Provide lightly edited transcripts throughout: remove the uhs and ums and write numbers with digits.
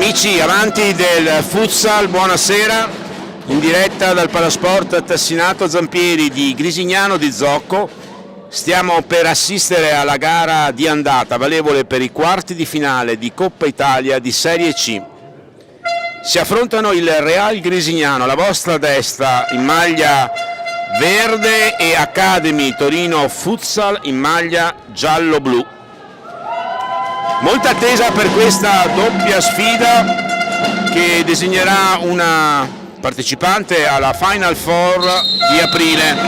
Amici amanti del futsal, buonasera, in diretta dal Palasport Tassinato Zampieri di Grisignano di Zocco. Stiamo per assistere alla gara di andata valevole per i quarti di finale di Coppa Italia di Serie C. Si affrontano il Real Grisignano, la vostra destra, in maglia verde, e Academy Torino Futsal in maglia giallo-blu. Molta attesa per questa doppia sfida che designerà una partecipante alla Final Four di aprile.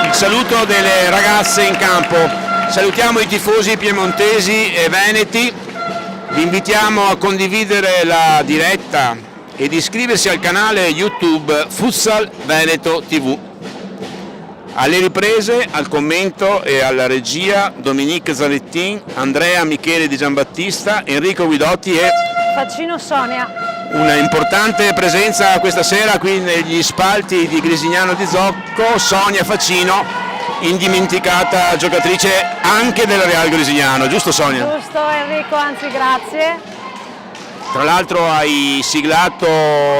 Il saluto delle ragazze in campo. Salutiamo i tifosi piemontesi e veneti. Vi invitiamo a condividere la diretta ed iscriversi al canale YouTube Futsal Veneto TV. Alle riprese, al commento e alla regia Dominique Zanettin, Andrea Michele Di Giambattista, Enrico Guidotti e Facino Sonia. Una importante presenza questa sera qui negli spalti di Grisignano di Zocco, Sonia Facino, indimenticata giocatrice anche del Real Grisignano, giusto Sonia? Giusto Enrico, anzi grazie. Tra l'altro hai siglato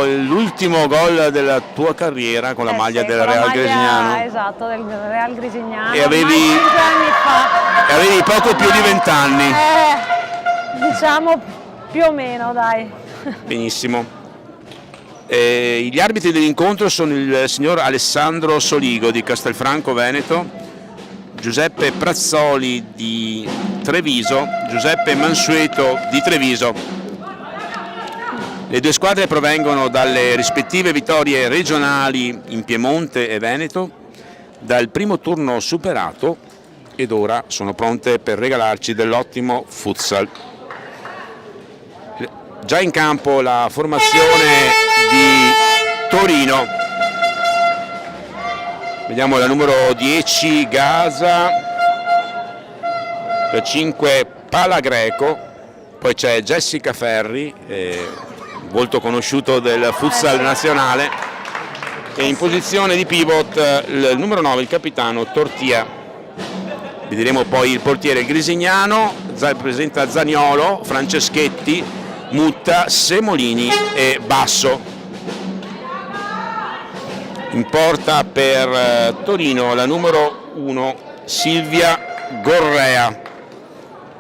l'ultimo gol della tua carriera con la maglia del Real Grisignano. Esatto, del Real Grisignano. E avevi 5 anni fa. E avevi poco più di 20 anni. Diciamo più o meno, dai. Benissimo. Gli arbitri dell'incontro sono il signor Alessandro Soligo di Castelfranco Veneto, Giuseppe Prazzoli di Treviso, Giuseppe Mansueto di Treviso. Le due squadre provengono dalle rispettive vittorie regionali in Piemonte e Veneto, dal primo turno superato, ed ora sono pronte per regalarci dell'ottimo futsal. Già in campo la formazione di Torino. Vediamo la numero 10 Gaza, la 5 Palagreco, poi c'è Jessica Ferri, volto conosciuto del futsal nazionale, e in posizione di pivot il numero 9, il capitano Tortia. Vedremo poi il portiere Grisignano, presenta Zaniolo, Franceschetti, Mutta, Semolini e Basso. In porta per Torino la numero 1 Silvia Gorrea.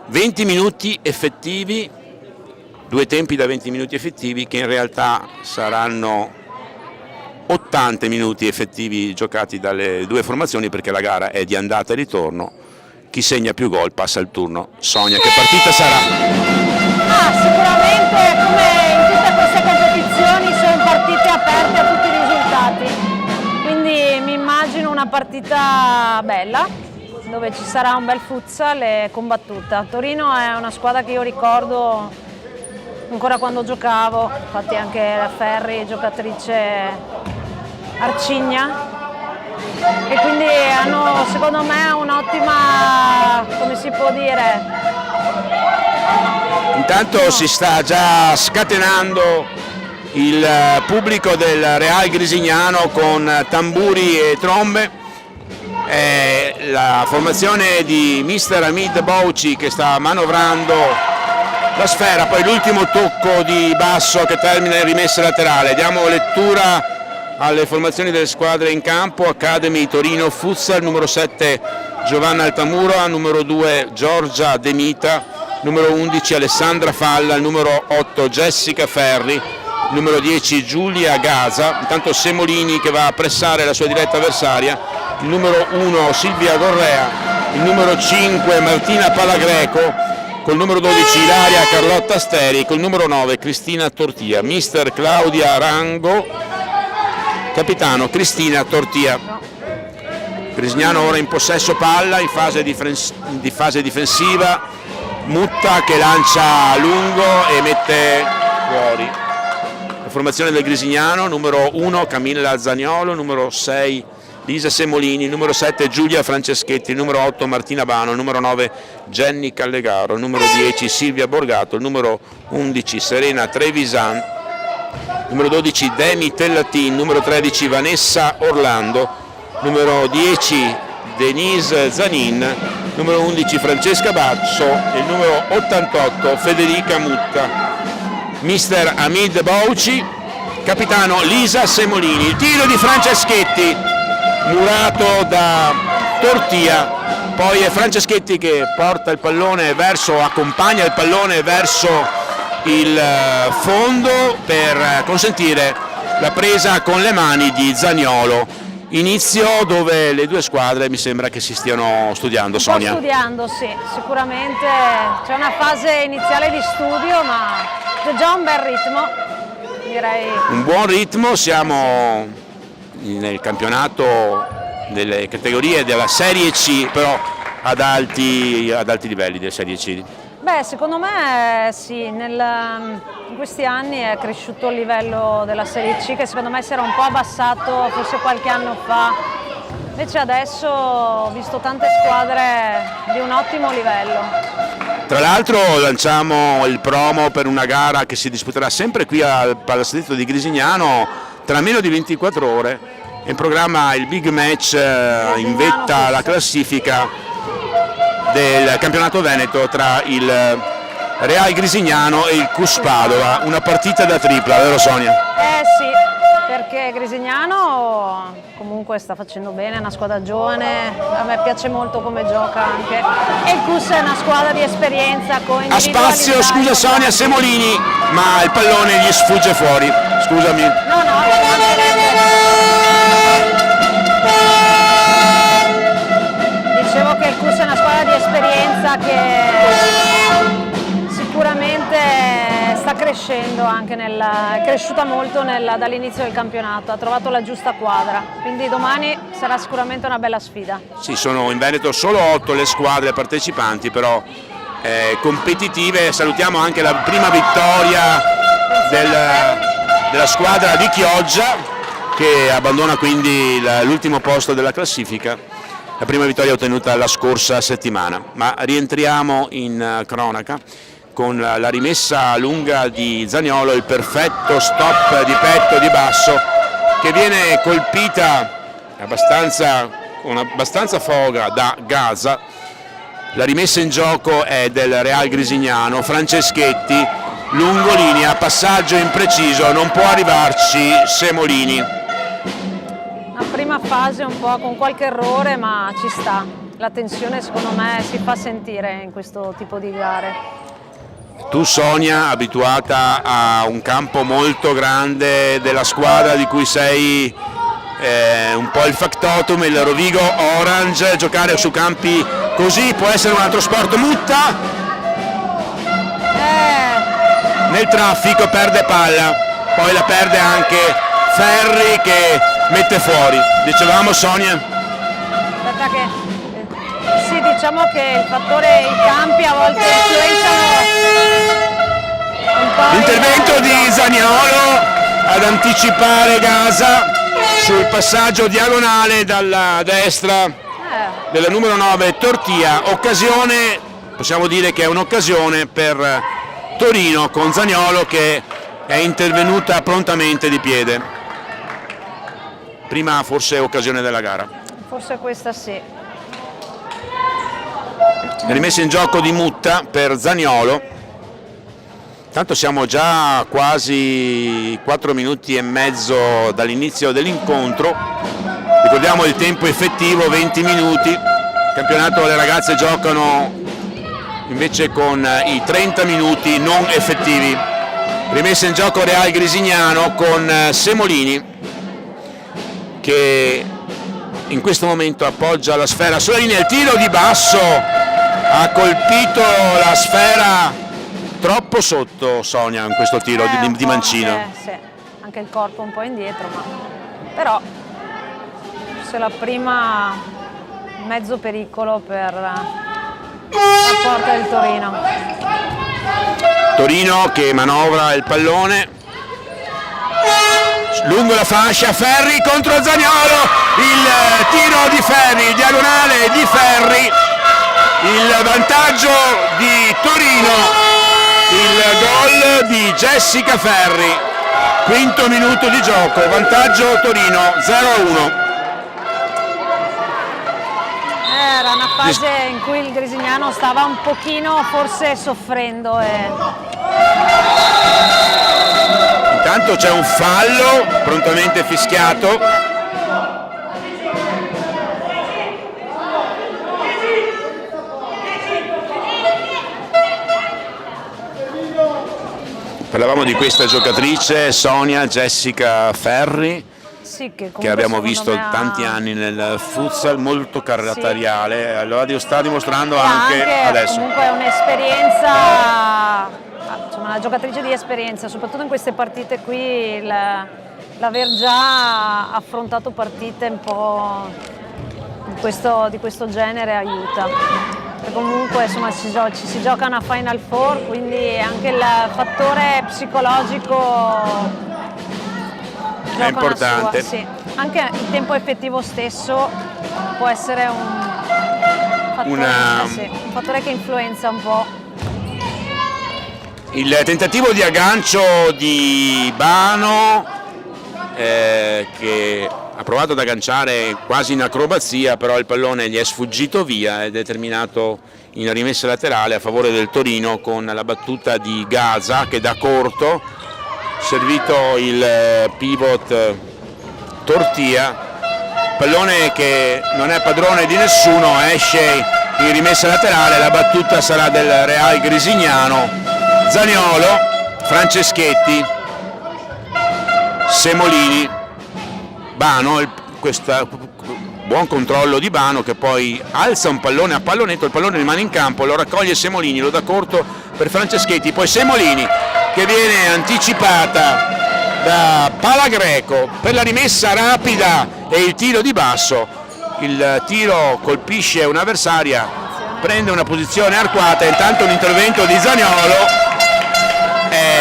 20 minuti effettivi, due tempi da 20 minuti effettivi che in realtà saranno 80 minuti effettivi giocati dalle due formazioni, perché la gara è di andata e ritorno. Chi segna più gol passa il turno. Sonia, che partita sarà? Sicuramente, come in tutte queste competizioni, sono partite aperte a tutti i risultati, quindi mi immagino una partita bella dove ci sarà un bel futsal e combattuta. Torino è una squadra che io ricordo ancora quando giocavo, infatti anche la Ferri, giocatrice arcigna, e quindi hanno secondo me un'ottima, come si può dire. Intanto si sta già scatenando il pubblico del Real Grisignano con tamburi e trombe. La formazione di mister Hamid Bouci che sta manovrando la sfera, poi l'ultimo tocco di Basso che termina in rimessa laterale. Diamo lettura alle formazioni delle squadre in campo. Academy Torino Futsal, numero 7 Giovanna Altamura, numero 2 Giorgia Demita, numero 11 Alessandra Falla, numero 8 Jessica Ferri, numero 10 Giulia Gaza. Intanto Semolini che va a pressare la sua diretta avversaria, il numero 1 Silvia Gorrea, il numero 5 Martina Palagreco, col numero 12 Ilaria Carlotta Steri, col numero 9 Cristina Tortia, mister Claudia Rango, capitano Cristina Tortia. Grisignano ora in possesso palla, in fase difensiva, Mutta che lancia a lungo e mette fuori. La formazione del Grisignano: numero 1 Camilla Zaniolo, numero 6 Lisa Semolini, numero 7 Giulia Franceschetti, numero 8 Martina Bano, numero 9 Jenny Callegaro, numero 10 Silvia Borgato, numero 11 Serena Trevisan, numero 12 Demi Tellatin, numero 13 Vanessa Orlando, numero 10 Denise Zanin, numero 11 Francesca Basso e il numero 88 Federica Mutta. Mister Hamid Bouchi, capitano Lisa Semolini. Il tiro di Franceschetti, murato da Tortia, poi è Franceschetti che porta il pallone accompagna il pallone verso il fondo per consentire la presa con le mani di Zaniolo. Inizio dove le due squadre mi sembra che si stiano studiando, Sonia. Studiando, sì, sicuramente c'è una fase iniziale di studio, ma c'è già un bel ritmo, direi. Un buon ritmo, siamo nel campionato delle categorie della Serie C, però ad alti livelli della Serie C. Beh, secondo me sì, in questi anni è cresciuto il livello della Serie C, che secondo me si era un po' abbassato forse qualche anno fa, invece adesso ho visto tante squadre di un ottimo livello. Tra l'altro lanciamo il promo per una gara che si disputerà sempre qui al Palazzetto di Grisignano tra meno di 24 ore, in programma il big match in vetta alla classifica del campionato veneto tra il Real Grisignano e il Cus Padova, una partita da tripla, vero Sonia? Sì, perché Grisignano comunque sta facendo bene, è una squadra giovane, a me piace molto come gioca anche, e il Cus è una squadra di esperienza con a spazio, scusa Sonia, Semolini, ma il pallone gli sfugge fuori, scusami. Dicevo che il Cus è una squadra di esperienza che sicuramente sta crescendo, è cresciuta molto dall'inizio del campionato, ha trovato la giusta quadra, quindi domani sarà sicuramente una bella sfida. Sì, sono in Veneto solo 8 le squadre partecipanti, però competitive. Salutiamo anche la prima vittoria della squadra di Chioggia, che abbandona quindi l'ultimo posto della classifica. La prima vittoria ottenuta la scorsa settimana, ma rientriamo in cronaca con la rimessa lunga di Zaniolo, il perfetto stop di petto di basso che viene colpita con abbastanza foga da Gaza. La rimessa in gioco è del Real Grisignano, Franceschetti, lungolinea, passaggio impreciso, non può arrivarci Semolini. Prima fase un po' con qualche errore, ma ci sta. La tensione secondo me si fa sentire in questo tipo di gare. Tu Sonia, abituata a un campo molto grande della squadra di cui sei un po' il factotum, il Rovigo Orange, giocare su campi così può essere un altro sport. Mutta nel traffico perde palla, poi la perde anche Ferri che mette fuori. Dicevamo Sonia? Aspetta che sì, diciamo che il fattore i campi a volte influenzano un po'. L'intervento di Zaniolo ad anticipare Gaza sul passaggio diagonale dalla destra della numero 9 Tortia. Occasione, possiamo dire che è un'occasione per Torino con Zaniolo che è intervenuta prontamente di piede. Prima forse occasione della gara. Forse questa sì. Rimessa in gioco di Mutta per Zaniolo. Tanto siamo già quasi 4 minuti e mezzo dall'inizio dell'incontro. Ricordiamo il tempo effettivo, 20 minuti. Il campionato le ragazze giocano invece con i 30 minuti non effettivi. Rimessa in gioco Real Grisignano con Semolini, che in questo momento appoggia la sfera sulla linea, il tiro di basso ha colpito la sfera troppo sotto Sonia in questo tiro di Mancino. Sì, anche il corpo un po' indietro, ma però se la prima mezzo pericolo per la porta del Torino. Torino che manovra il pallone lungo la fascia, Ferri contro Zaniolo, il tiro di Ferri, diagonale di Ferri, il vantaggio di Torino, il gol di Jessica Ferri, quinto minuto di gioco, vantaggio Torino 0-1. fase in cui il Grisignano stava un pochino forse soffrendo. Intanto c'è un fallo prontamente fischiato. Parlavamo di questa giocatrice, Sonia Jessica Ferri, sì, che abbiamo visto tanti anni nel futsal, molto caratteriale, allora sta dimostrando anche adesso. Comunque è un'esperienza, insomma, una giocatrice di esperienza, soprattutto in queste partite qui, l'aver già affrontato partite un po' di questo genere aiuta. E comunque insomma ci si gioca una Final Four, quindi anche il fattore psicologico è importante. Sì. Anche il tempo effettivo stesso può essere un fattore che influenza un po'. Il tentativo di aggancio di Bano, che ha provato ad agganciare quasi in acrobazia, però il pallone gli è sfuggito via ed è terminato in rimessa laterale a favore del Torino con la battuta di Gaza che da corto, servito il pivot Tortia, pallone che non è padrone di nessuno, esce in rimessa laterale, la battuta sarà del Real Grisignano. Zaniolo, Franceschetti, Semolini, Bano, buon controllo di Bano che poi alza un pallone a pallonetto, il pallone rimane in campo, lo raccoglie Semolini, lo dà corto per Franceschetti, poi Semolini che viene anticipata da Palagreco per la rimessa rapida e il tiro di basso. Il tiro colpisce un'avversaria, prende una posizione arcuata, intanto un intervento di Zaniolo.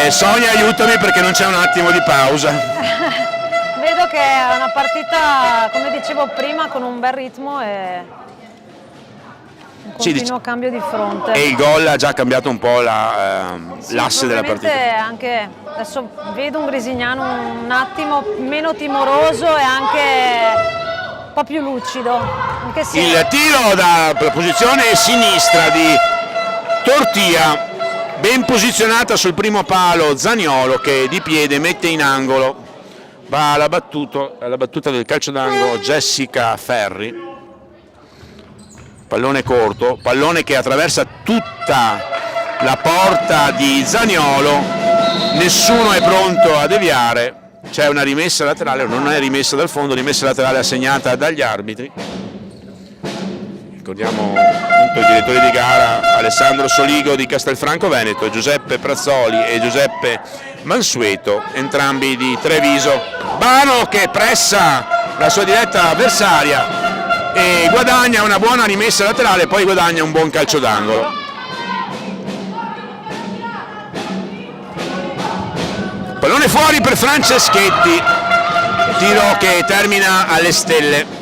Sonia, aiutami perché non c'è un attimo di pausa. Vedo che è una partita, come dicevo prima, con un bel ritmo e un continuo cambio di fronte. E il gol ha già cambiato un po' l'asse della partita. Anche adesso vedo un Grisignano un attimo meno timoroso e anche un po' più lucido. Anche se... Il tiro dalla posizione sinistra di Tortia, ben posizionata sul primo palo Zaniolo che di piede mette in angolo. Va alla battuta del calcio d'angolo Jessica Ferri, pallone corto, pallone che attraversa tutta la porta di Zaniolo, nessuno è pronto a deviare, c'è una rimessa laterale, non è rimessa dal fondo, rimessa laterale assegnata dagli arbitri. Ricordiamo appunto i direttori di gara Alessandro Soligo di Castelfranco Veneto, Giuseppe Prazzoli e Giuseppe Mansueto, entrambi di Treviso. Bano che pressa la sua diretta avversaria e guadagna una buona rimessa laterale, poi guadagna un buon calcio d'angolo. Pallone fuori per Franceschetti, tiro che termina alle stelle.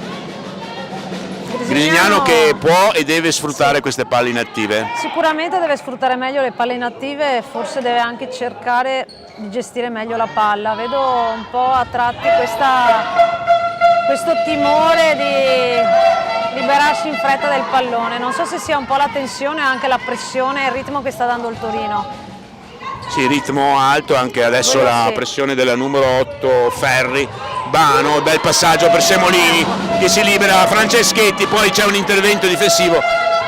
Grisignano che può e deve sfruttare queste palle inattive. Sicuramente deve sfruttare meglio le palle inattive e forse deve anche cercare di gestire meglio la palla. Vedo un po' a tratti questo timore di liberarsi in fretta del pallone. Non so se sia un po' la tensione o anche la pressione e il ritmo che sta dando il Torino. Sì, ritmo alto, anche adesso la pressione della numero 8 Ferri. Bano, bel passaggio per Semolini che si libera Franceschetti, poi c'è un intervento difensivo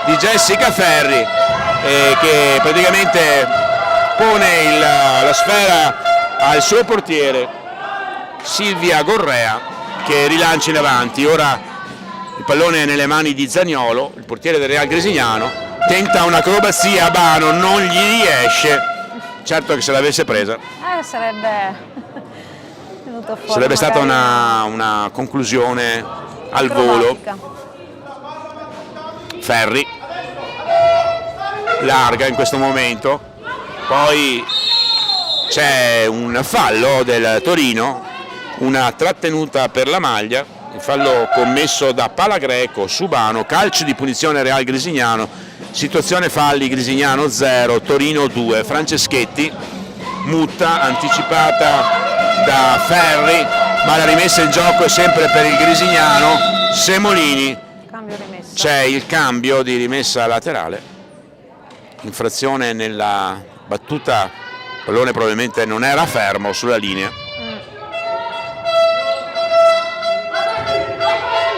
di Jessica Ferri che praticamente pone la sfera al suo portiere Silvia Gorrea che rilancia in avanti. Ora il pallone è nelle mani di Zaniolo, il portiere del Real Grisignano, tenta un'acrobazia, Bano non gli riesce, certo che se l'avesse presa sarebbe stata una conclusione al volo. Ferri larga in questo momento, poi c'è un fallo del Torino, una trattenuta per la maglia, il fallo commesso da Palagreco su Bano, calcio di punizione Real Grisignano, situazione falli Grisignano 0, Torino 2, Franceschetti, mutta anticipata da Ferri, ma la rimessa in gioco è sempre per il Grisignano. Semolini cambio rimessa. C'è il cambio di rimessa laterale, infrazione nella battuta, il pallone probabilmente non era fermo sulla linea.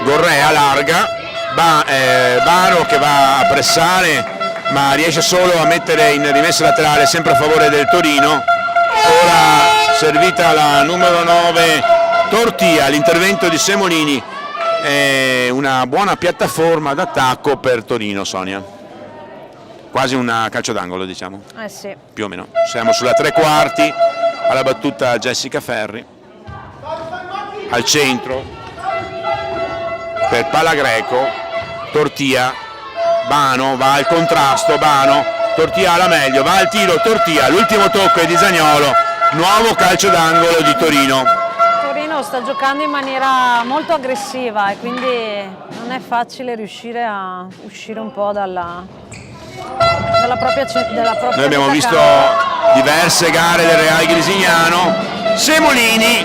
Gorrea larga, Bano che va a pressare ma riesce solo a mettere in rimessa laterale sempre a favore del Torino. Ora servita la numero 9 Tortia, l'intervento di Semolini, una buona piattaforma d'attacco per Torino, Sonia. Quasi un calcio d'angolo, diciamo. Sì. Più o meno. Siamo sulla 3/4, alla battuta Jessica Ferri. Al centro per Palagreco, Tortia, Bano va al contrasto, Bano, Tortia alla meglio, va al tiro, Tortia, l'ultimo tocco è di Zaniolo, nuovo calcio d'angolo di Torino. Torino sta giocando in maniera molto aggressiva e quindi non è facile riuscire a uscire un po' dalla propria Noi abbiamo visto diverse gare del Real Grisignano. Semolini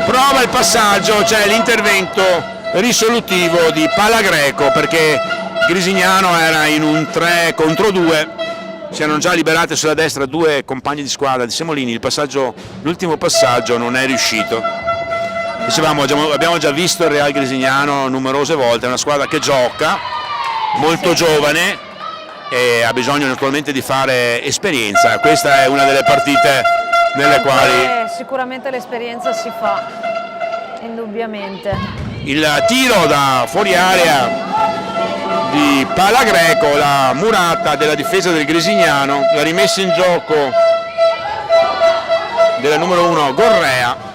prova il passaggio, c'è l'intervento risolutivo di Palagreco perché Grisignano era in un 3 contro 2, si erano già liberate sulla destra due compagni di squadra di Semolini, l'ultimo passaggio non è riuscito. Dicevamo, abbiamo già visto il Real Grisignano numerose volte, è una squadra che gioca, molto giovane e ha bisogno naturalmente di fare esperienza. Questa è una delle partite nelle quali sicuramente l'esperienza si fa, indubbiamente. Il tiro da fuori area di Palagreco, la murata della difesa del Grisignano, la rimessa in gioco della numero 1 Gorrea,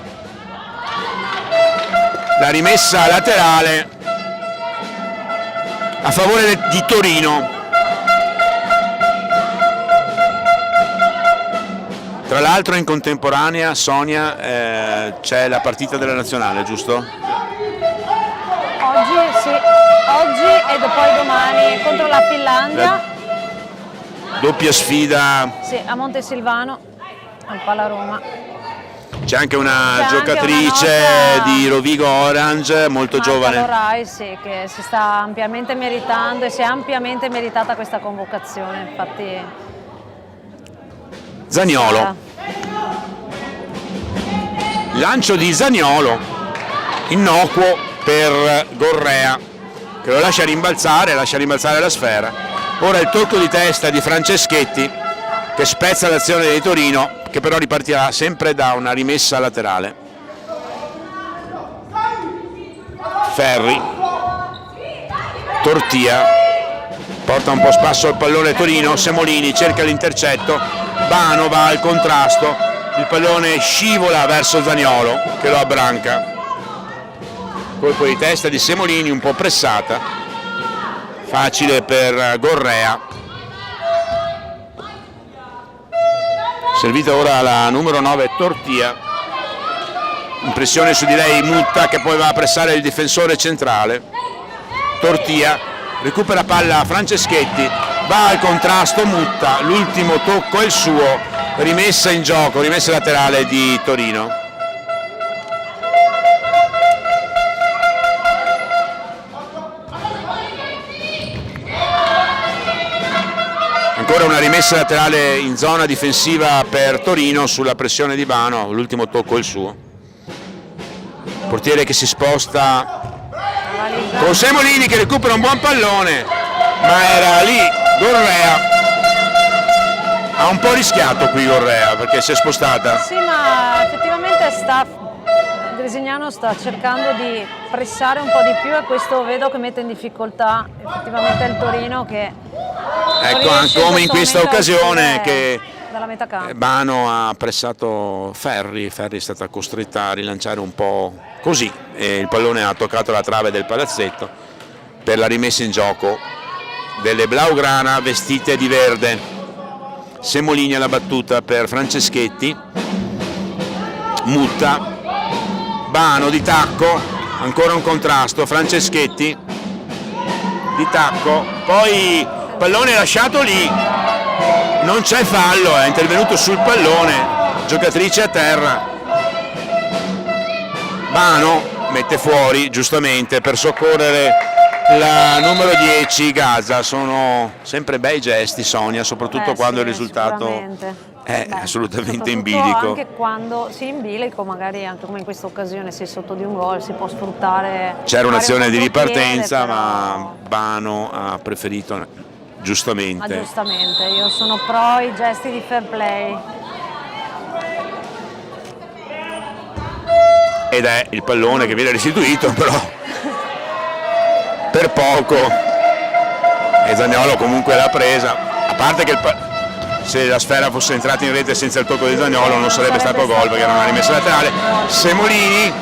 la rimessa laterale a favore di Torino. Tra l'altro in contemporanea, Sonia, c'è la partita della nazionale, giusto? Oggi sì, oggi e poi domani contro la Finlandia. Doppia sfida. Sì, a Montesilvano, al Palaroma. C'è anche una C'è giocatrice anche una di Rovigo Orange, molto giovane. Lorai, sì, che si sta ampiamente meritando e si è ampiamente meritata questa convocazione, infatti. Zaniolo, lancio di Zaniolo, innocuo per Gorrea che lo lascia rimbalzare la sfera. Ora il tocco di testa di Franceschetti che spezza l'azione di Torino, che però ripartirà sempre da una rimessa laterale. Ferri, Tortia, porta un po' spasso il pallone Torino, Semolini cerca l'intercetto, Bano va al contrasto, il pallone scivola verso Zaniolo che lo abbranca. Colpo di testa di Semolini, un po' pressata, facile per Gorrea. Servita ora la numero 9 Tortia, impressione su di lei Mutta che poi va a pressare il difensore centrale. Tortia recupera palla Franceschetti, va al contrasto Mutta, l'ultimo tocco è il suo, rimessa in gioco, rimessa laterale di Torino. Ancora una rimessa laterale in zona difensiva per Torino sulla pressione di Bano, l'ultimo tocco è il suo. Portiere che si sposta con Semolini che recupera un buon pallone, ma era lì Gorrea. Ha un po' rischiato qui Gorrea perché si è spostata. Sì, ma effettivamente il Grisignano sta cercando di pressare un po' di più e questo vedo che mette in difficoltà effettivamente il Torino che ecco, come in questa occasione che dalla metà campo. Bano ha pressato Ferri è stata costretta a rilanciare un po' così e il pallone ha toccato la trave del palazzetto per la rimessa in gioco delle Blaugrana vestite di verde. Semolini alla battuta per Franceschetti, Mutta, Bano di tacco, ancora un contrasto, Franceschetti di tacco, poi pallone lasciato lì, non c'è fallo, è intervenuto sul pallone, giocatrice a terra. Bano mette fuori giustamente per soccorrere la numero 10 Gaza. Sono sempre bei gesti, Sonia, soprattutto quando sì, il risultato sicuramente. è assolutamente in soprattutto bilico. Anche quando si in bilico, magari anche come in questa occasione, sei sotto di un gol, si può sfruttare. C'era un'azione di contropiede, ripartenza, però- ma Bano ha preferito, giustamente. Ma giustamente, io sono pro i gesti di fair play. Ed è il pallone che viene restituito, però per poco. E Zaniolo comunque l'ha presa. A parte che se la sfera fosse entrata in rete senza il tocco di Zaniolo non sarebbe stato gol, perché era una rimessa laterale. Semolini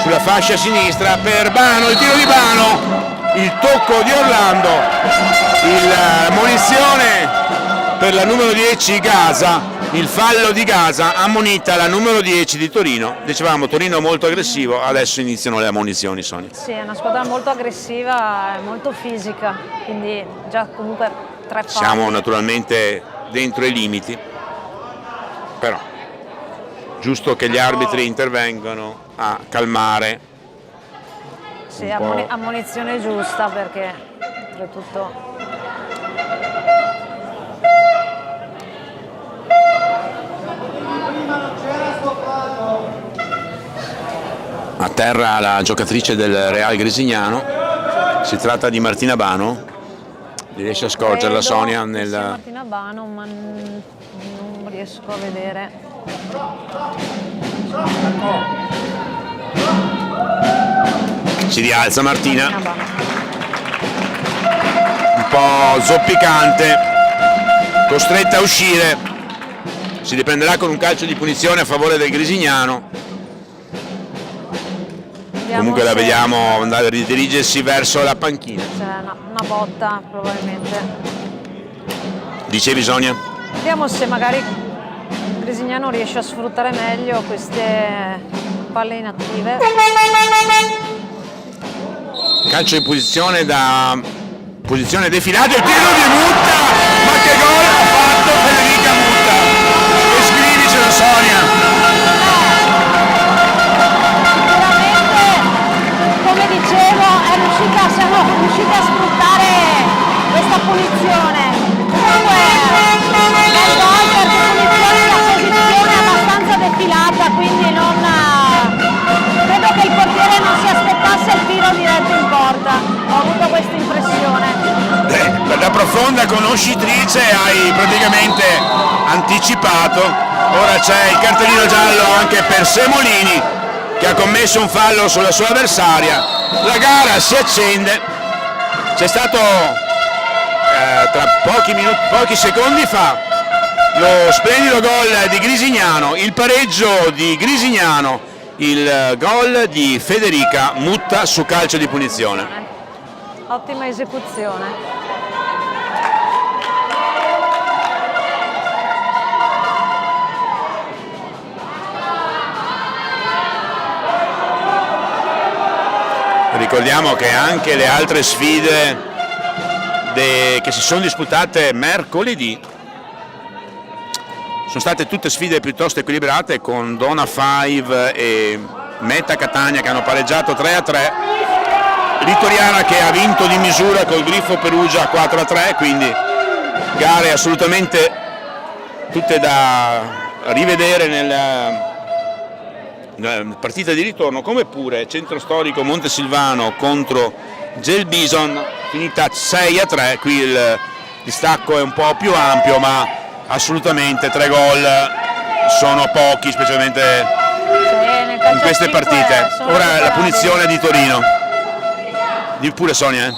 sulla fascia sinistra per Bano, il tiro di Bano, il tocco di Orlando, la munizione per la numero 10 Gaza, il fallo di Gaza ammonita la numero 10 di Torino. Dicevamo Torino molto aggressivo, adesso iniziano le ammonizioni, Sonia. Sì, è una squadra molto aggressiva e molto fisica, quindi già comunque 3 falli. Siamo naturalmente dentro i limiti, però giusto che gli arbitri intervengano a calmare. Sì, un po'. ammonizione giusta, perché oltretutto A terra la giocatrice del Real Grisignano, si tratta di Martina Bano, riesce a scorgerla credo Sonia che sia nel... Martina Bano, ma non riesco a vedere. Si rialza Martina, Martina Bano. un po' zoppicante, costretta a uscire, si riprenderà con un calcio di punizione a favore del Grisignano. Vediamo Comunque la se vediamo andare a ridirigersi verso la panchina. c'è una botta probabilmente. Dicevi Sonia? Vediamo se magari Grisignano riesce a sfruttare meglio queste palle inattive. Calcio in posizione da posizione defilata, il tiro di Mutta, ma che gol ha fatto Federica Mutta! E scrivicelo Sonia! Sicuramente, come dicevo, siamo riusciti a sfruttare questa punizione. Comunque, bel gol perché punizione la posizione è abbastanza defilata, quindi credo che il portiere non si aspettasse il tiro diretto in porta. Ho avuto questa impressione. Da profonda conoscitrice hai praticamente anticipato. Ora c'è il cartellino giallo anche per Semolini, che ha commesso un fallo sulla sua avversaria. La gara si accende. C'è stato tra pochi secondi fa lo splendido gol di Grisignano, il pareggio di Grisignano, il gol di Federica Mutta su calcio di punizione. Ottima esecuzione. Ricordiamo che anche le altre sfide che si sono disputate mercoledì sono state tutte sfide piuttosto equilibrate, con Dona 5 e Meta Catania che hanno pareggiato 3-3, Ritoriana che ha vinto di misura col Grifo Perugia 4-3, quindi gare assolutamente tutte da rivedere nella partita di ritorno, come pure Centro Storico Montesilvano contro Gelbison, finita 6-3, qui il distacco è un po' più ampio, ma assolutamente 3 gol sono pochi, specialmente in queste partite. Ora la punizione di Torino. Di pure Sonia,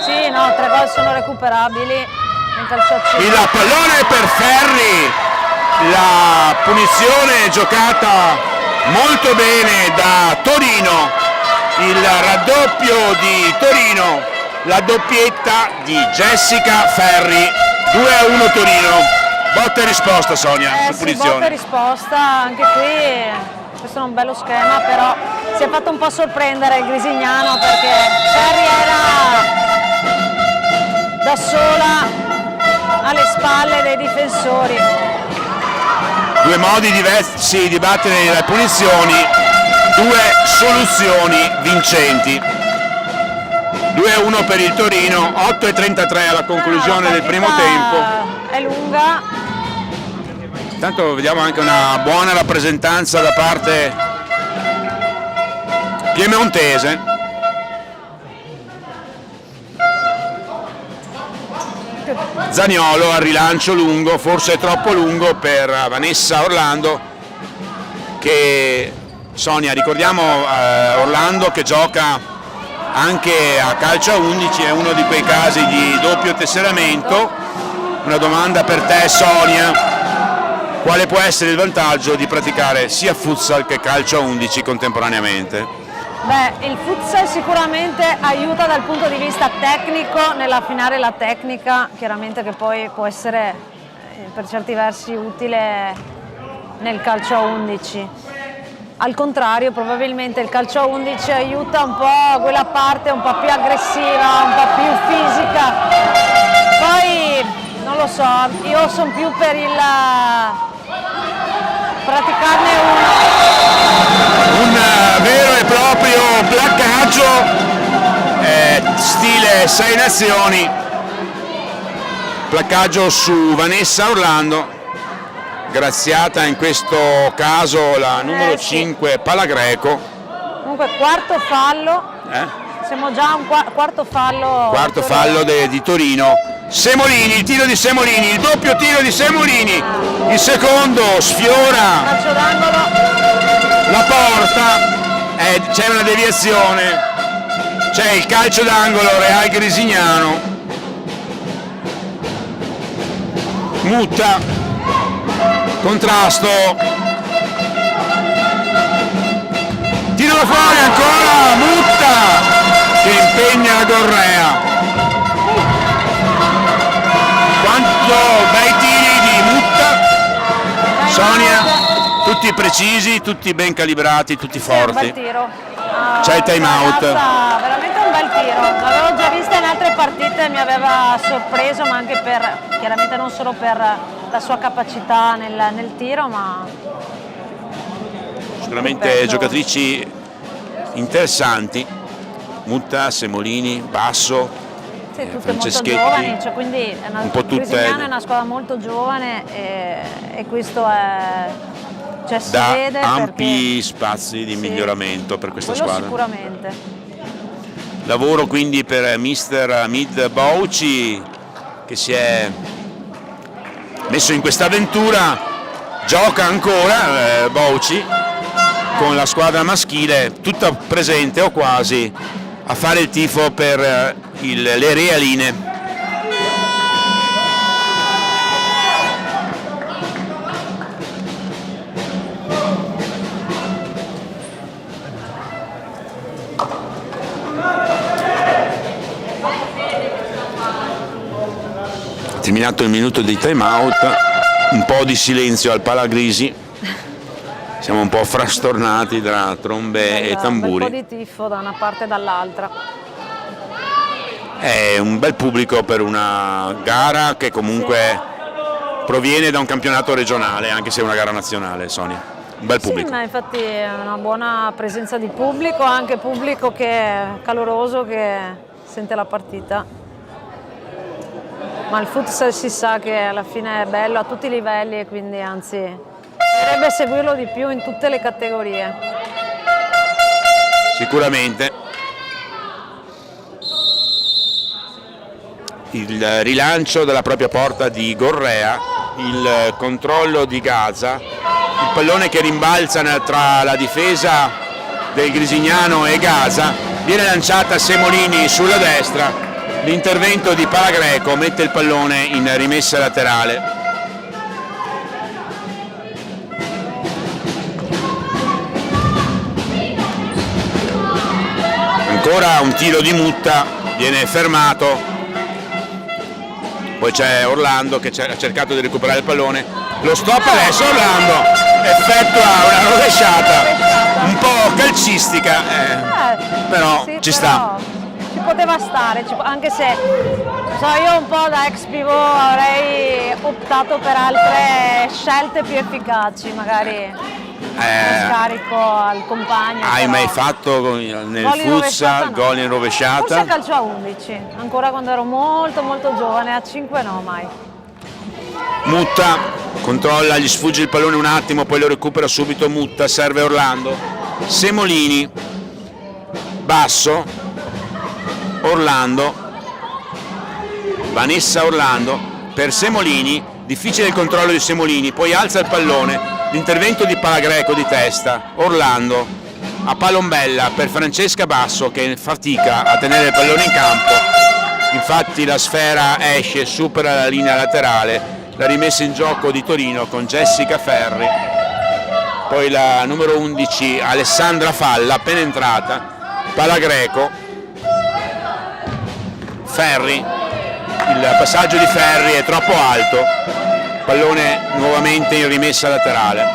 Sì, no, 3 gol sono recuperabili in calcio a 5. Il pallone per Ferri, la punizione giocata molto bene da Torino, il raddoppio di Torino, la doppietta di Jessica Ferri, 2-1 Torino. Botta e risposta Sonia, su Sì, punizione. botta e risposta, anche qui questo è un bello schema, però si è fatto un po' sorprendere il Grisignano perché Ferri era da sola alle spalle dei difensori. Due modi diversi di battere le punizioni, due soluzioni vincenti. 2-1 per il Torino, 8:33 alla conclusione del primo tempo. È lunga. Intanto vediamo anche una buona rappresentanza da parte piemontese. Zaniolo al rilancio lungo, forse troppo lungo per Vanessa Orlando, che Sonia, ricordiamo Orlando che gioca anche a calcio a 11, è uno di quei casi di doppio tesseramento. Una domanda per te Sonia, quale può essere il vantaggio di praticare sia futsal che calcio a 11 contemporaneamente? Beh, il futsal sicuramente aiuta dal punto di vista tecnico nell'affinare la tecnica, chiaramente, che poi può essere per certi versi utile nel calcio a 11. Al contrario, probabilmente il calcio a 11 aiuta un po' quella parte un po' più aggressiva, un po' più fisica. Poi, non lo so, io sono più per il praticarne Un vero e proprio placcaggio, stile 6 nazioni, placcaggio su Vanessa Orlando, graziata in questo caso la numero 5 Palagreco. Comunque quarto fallo, siamo già a un quarto fallo. Quarto fallo di Torino. Semolini, il tiro di Semolini, il doppio tiro di Semolini, il secondo sfiora Calcio d'angolo. la porta, c'è una deviazione, c'è il calcio d'angolo Real Grisignano. Mutta, contrasto, tiro da fuori ancora, Mutta che impegna Gorrea. Quanto bei tiri di Mutta, Sonia, tutti precisi, tutti ben calibrati, tutti forti. Un bel tiro. C'è il time out. Veramente un bel tiro, l'avevo già vista in altre partite, mi aveva sorpreso, ma anche per, chiaramente non solo per la sua capacità nel tiro, ma sicuramente ripeto, giocatrici interessanti, Mutta, Semolini, Basso, sì, tutte molto Franceschetti, giovani, cioè quindi un po' tutte Grisignano è una squadra molto giovane e questo è, cioè, si da vede ampi perché, spazi di sì, miglioramento per questa quello squadra. sicuramente. Lavoro quindi per mister Hamid Bouchi, che si è messo in questa avventura, gioca ancora Bouchi con la squadra maschile, tutta presente o quasi a fare il tifo per le realine. Terminato il minuto di time out, un po' di silenzio al Palagrisi, siamo un po' frastornati tra trombe e tamburi. Un po' di tifo da una parte e dall'altra. È un bel pubblico per una gara che comunque proviene da un campionato regionale, anche se è una gara nazionale, Sonia. Un bel pubblico. Sì, ma infatti è una buona presenza di pubblico, anche pubblico che è caloroso, che sente la partita. Ma il futsal si sa che alla fine è bello a tutti i livelli e quindi anzi dovrebbe seguirlo di più in tutte le categorie. Sicuramente. Il rilancio della propria porta di Gorrea, il controllo di Gaza, il pallone che rimbalza tra la difesa del Grisignano e Gaza, viene lanciata Semolini sulla destra. L'intervento di Palagreco mette il pallone in rimessa laterale. Ancora un tiro di Mutta, viene fermato. Poi c'è Orlando che ha cercato di recuperare il pallone. Lo stop adesso, Orlando effettua una rovesciata un po' calcistica, però sì, ci sta. Ci poteva stare, anche se io un po' da ex pivot avrei optato per altre scelte più efficaci, magari scarico al compagno. Hai però mai fatto nel gol in rovesciata futsal no. gol in rovesciata? Forse a calcio a 11, ancora quando ero molto giovane, a 5 no mai. Mutta controlla, gli sfugge il pallone un attimo, poi lo recupera subito Mutta, serve Orlando. Semolini, basso, Orlando, Vanessa Orlando per Semolini, difficile il controllo di Semolini, poi alza il pallone, l'intervento di Palagreco di testa, Orlando a palombella per Francesca Basso che fatica a tenere il pallone in campo, infatti la sfera esce, supera la linea laterale. La rimessa in gioco di Torino con Jessica Ferri, poi la numero 11 Alessandra Falla, appena entrata, Palagreco, Ferri, il passaggio di Ferri è troppo alto, pallone nuovamente in rimessa laterale.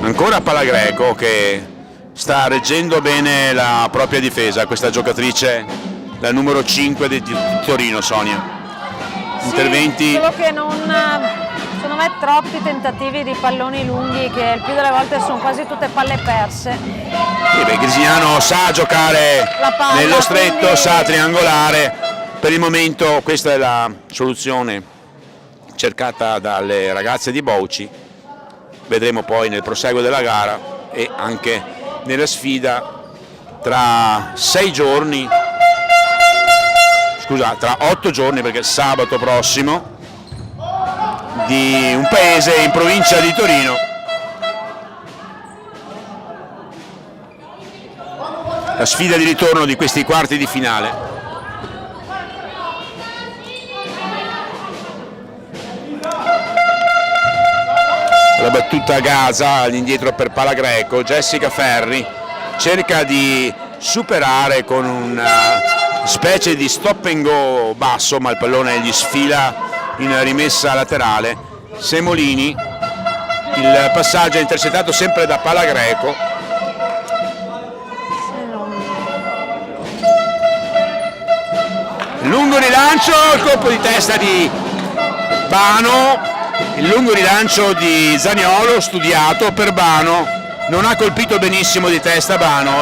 Ancora Palagreco che sta reggendo bene la propria difesa, questa giocatrice, la numero 5 di Torino, Sonia. Interventi. Solo che non, secondo me, troppi tentativi di palloni lunghi che il più delle volte sono quasi tutte palle perse. Grisignano sa giocare palla, nello stretto, quindi sa triangolare. Per il momento questa è la soluzione cercata dalle ragazze di Bauci. Vedremo poi nel proseguo della gara e anche nella sfida tra 6 giorni. Tra 8 giorni, perché sabato prossimo, di un paese in provincia di Torino. La sfida di ritorno di questi quarti di finale. La battuta a Gaza, all'indietro per Palagreco, Jessica Ferri cerca di superare con una specie di stop and go basso, ma il pallone gli sfila in rimessa laterale. Semolini, il passaggio è intercettato sempre da Palagreco. Il lungo rilancio, il colpo di testa di Bano, il lungo rilancio di Zaniolo, studiato per Bano, non ha colpito benissimo di testa Bano,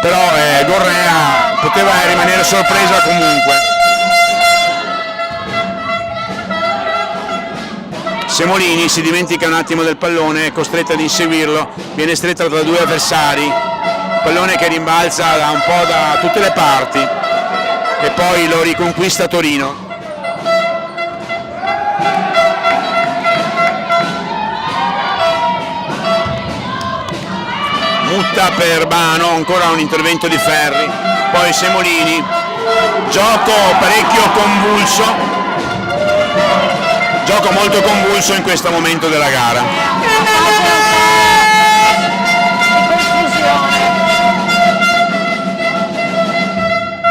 però Gorrea poteva rimanere sorpresa comunque. Semolini si dimentica un attimo del pallone, è costretta ad inseguirlo, viene stretta tra due avversari, pallone che rimbalza un po' da tutte le parti e poi lo riconquista Torino. Mutta per Bano, ancora un intervento di Ferri, poi Semolini, gioco parecchio convulso, gioco molto convulso in questo momento della gara.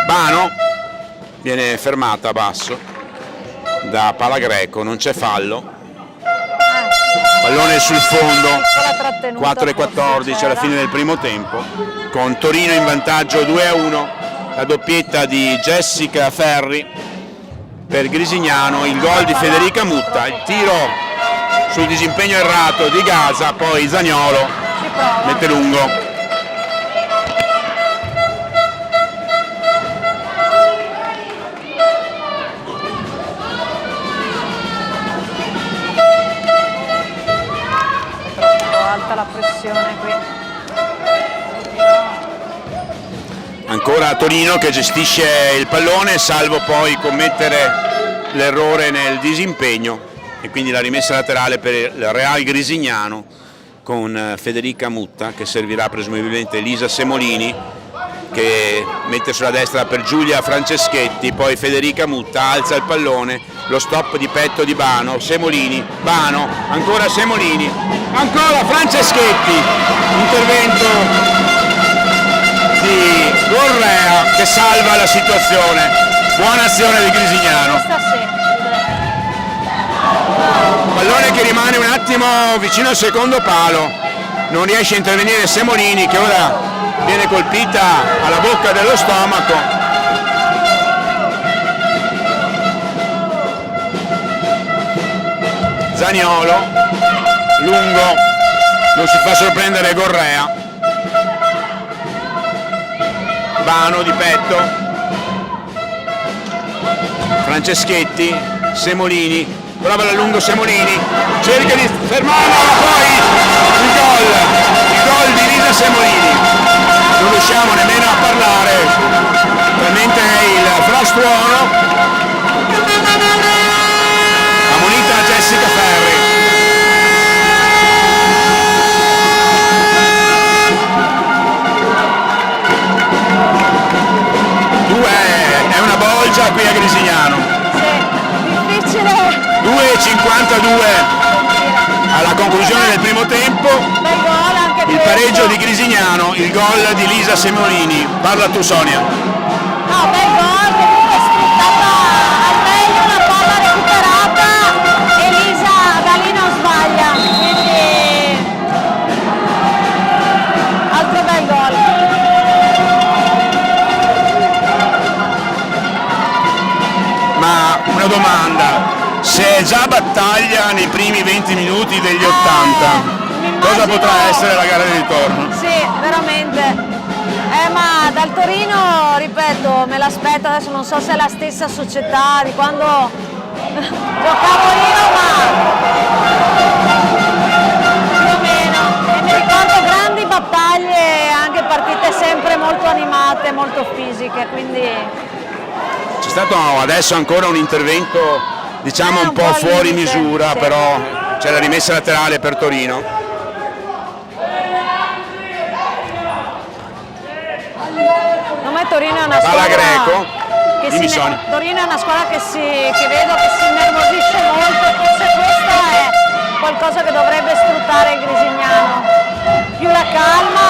Bano viene fermata a basso da Palagreco, non c'è fallo. Pallone sul fondo, 4:14 alla fine del primo tempo, con Torino in vantaggio 2-1, la doppietta di Jessica Ferri per Grisignano, il gol di Federica Mutta, il tiro sul disimpegno errato di Gaza, poi Zaniolo mette lungo. La pressione qui. Ancora Torino che gestisce il pallone, salvo poi commettere l'errore nel disimpegno, e quindi la rimessa laterale per il Real Grisignano con Federica Mutta che servirà presumibilmente Elisa Semolini, che mette sulla destra per Giulia Franceschetti, poi Federica Mutta alza il pallone, lo stop di petto di Bano, Semolini, Bano, ancora Semolini, ancora Franceschetti, intervento di Gorrea che salva la situazione, buona azione di Grisignano. Pallone che rimane un attimo vicino al secondo palo, non riesce a intervenire Semolini, che ora viene colpita alla bocca dello stomaco. Zaniolo, lungo, non si fa sorprendere Correa. Bano di petto, Franceschetti, Semolini, prova a lungo Semolini, cerca di fermarlo, poi il gol di Lisa Semolini, non riusciamo nemmeno a parlare, talmente è il frastuono, ammonita Jessica Ferri. È una bolgia qui a Grisignano. Sì, difficile. 2,52 alla conclusione del primo tempo. Bel gol anche Il questo. pareggio di Grisignano, il gol di Lisa Semolini. Parla tu, Sonia. No, bel gol, comunque sfruttata al meglio, una palla recuperata e Lisa da lì non sbaglia, quindi altro bel gol. Ma una domanda, se è già battaglia nei primi 20 minuti degli 80, cosa potrà essere la gara di ritorno? Sì, veramente. Ma dal Torino, ripeto, me l'aspetto, adesso non so se è la stessa società di quando giocavo io, ma più o meno. E mi ricordo grandi battaglie, anche partite sempre molto animate, molto fisiche, quindi C'è stato adesso ancora un intervento, diciamo, un po' fuori limite, misura, sì. però c'è la rimessa laterale per Torino. secondo me Torino è una Palla squadra Greco, che dimmi Sonia. Torino è una squadra che vedo che si innervosisce molto, forse questa è qualcosa che dovrebbe sfruttare il Grisignano, più la calma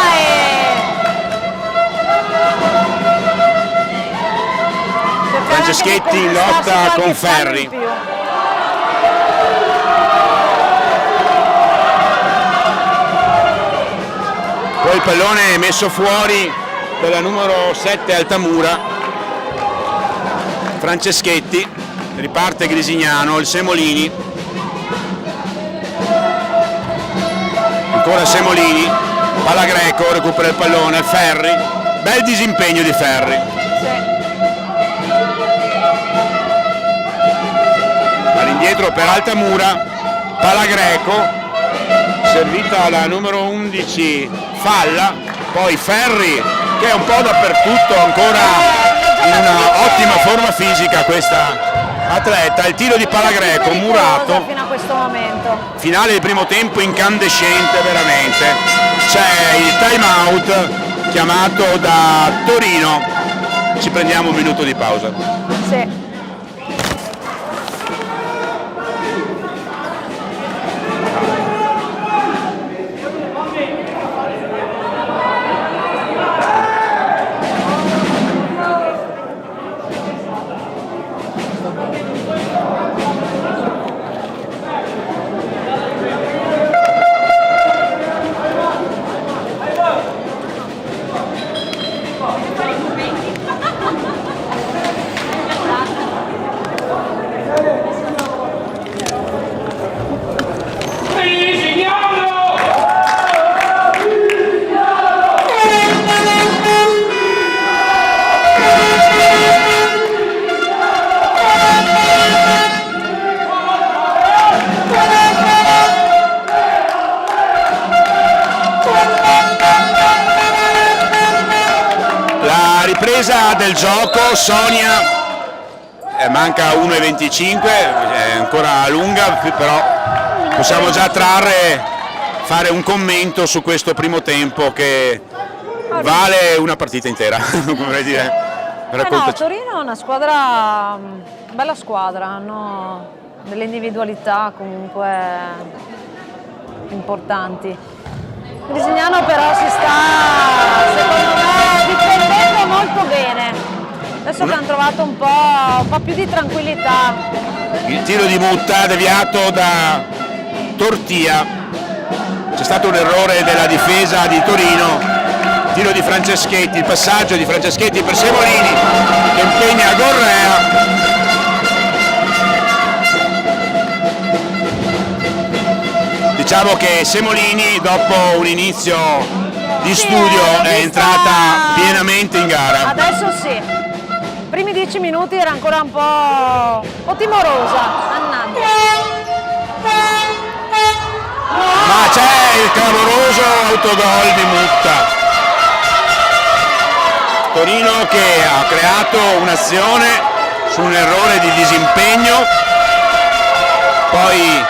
cercare Franceschetti anche di in lotta conquistarsi con qualche palla Ferri. in più. Poi il pallone è messo fuori dalla numero 7 Altamura. Franceschetti, riparte Grisignano, il Semolini. Ancora Semolini, palla Greco, recupera il pallone, Ferri. Bel disimpegno di Ferri. All'indietro per Altamura, palla Greco, servita alla numero 11 Falla, poi Ferri che è un po' dappertutto, ancora in una ottima forma fisica questa atleta, il tiro di palla Greco, murato, fino a questo momento. finale del primo tempo incandescente veramente, c'è il time out chiamato da Torino, ci prendiamo un minuto di pausa. Sì. Ripresa del gioco, Sonia, manca 1,25, è ancora lunga, però possiamo già fare un commento su questo primo tempo che vale una partita intera, come vorrei dire. No, Torino è una squadra, bella squadra, hanno delle individualità comunque importanti. Grisignano però si sta, secondo me, difendendo molto bene. Adesso che hanno trovato un po' più di tranquillità. Il tiro di Mutta deviato da Tortia. c'è stato un errore della difesa di Torino, tiro di Franceschetti, il passaggio di Franceschetti per Semolini che impegna Gorrea. Diciamo che Semolini dopo un inizio di studio è entrata pienamente in gara. Adesso sì. I primi 10 minuti era ancora un po' timorosa. Mannaggia. Ma c'è il clamoroso autogol di Mutta. Torino che ha creato un'azione su un errore di disimpegno, poi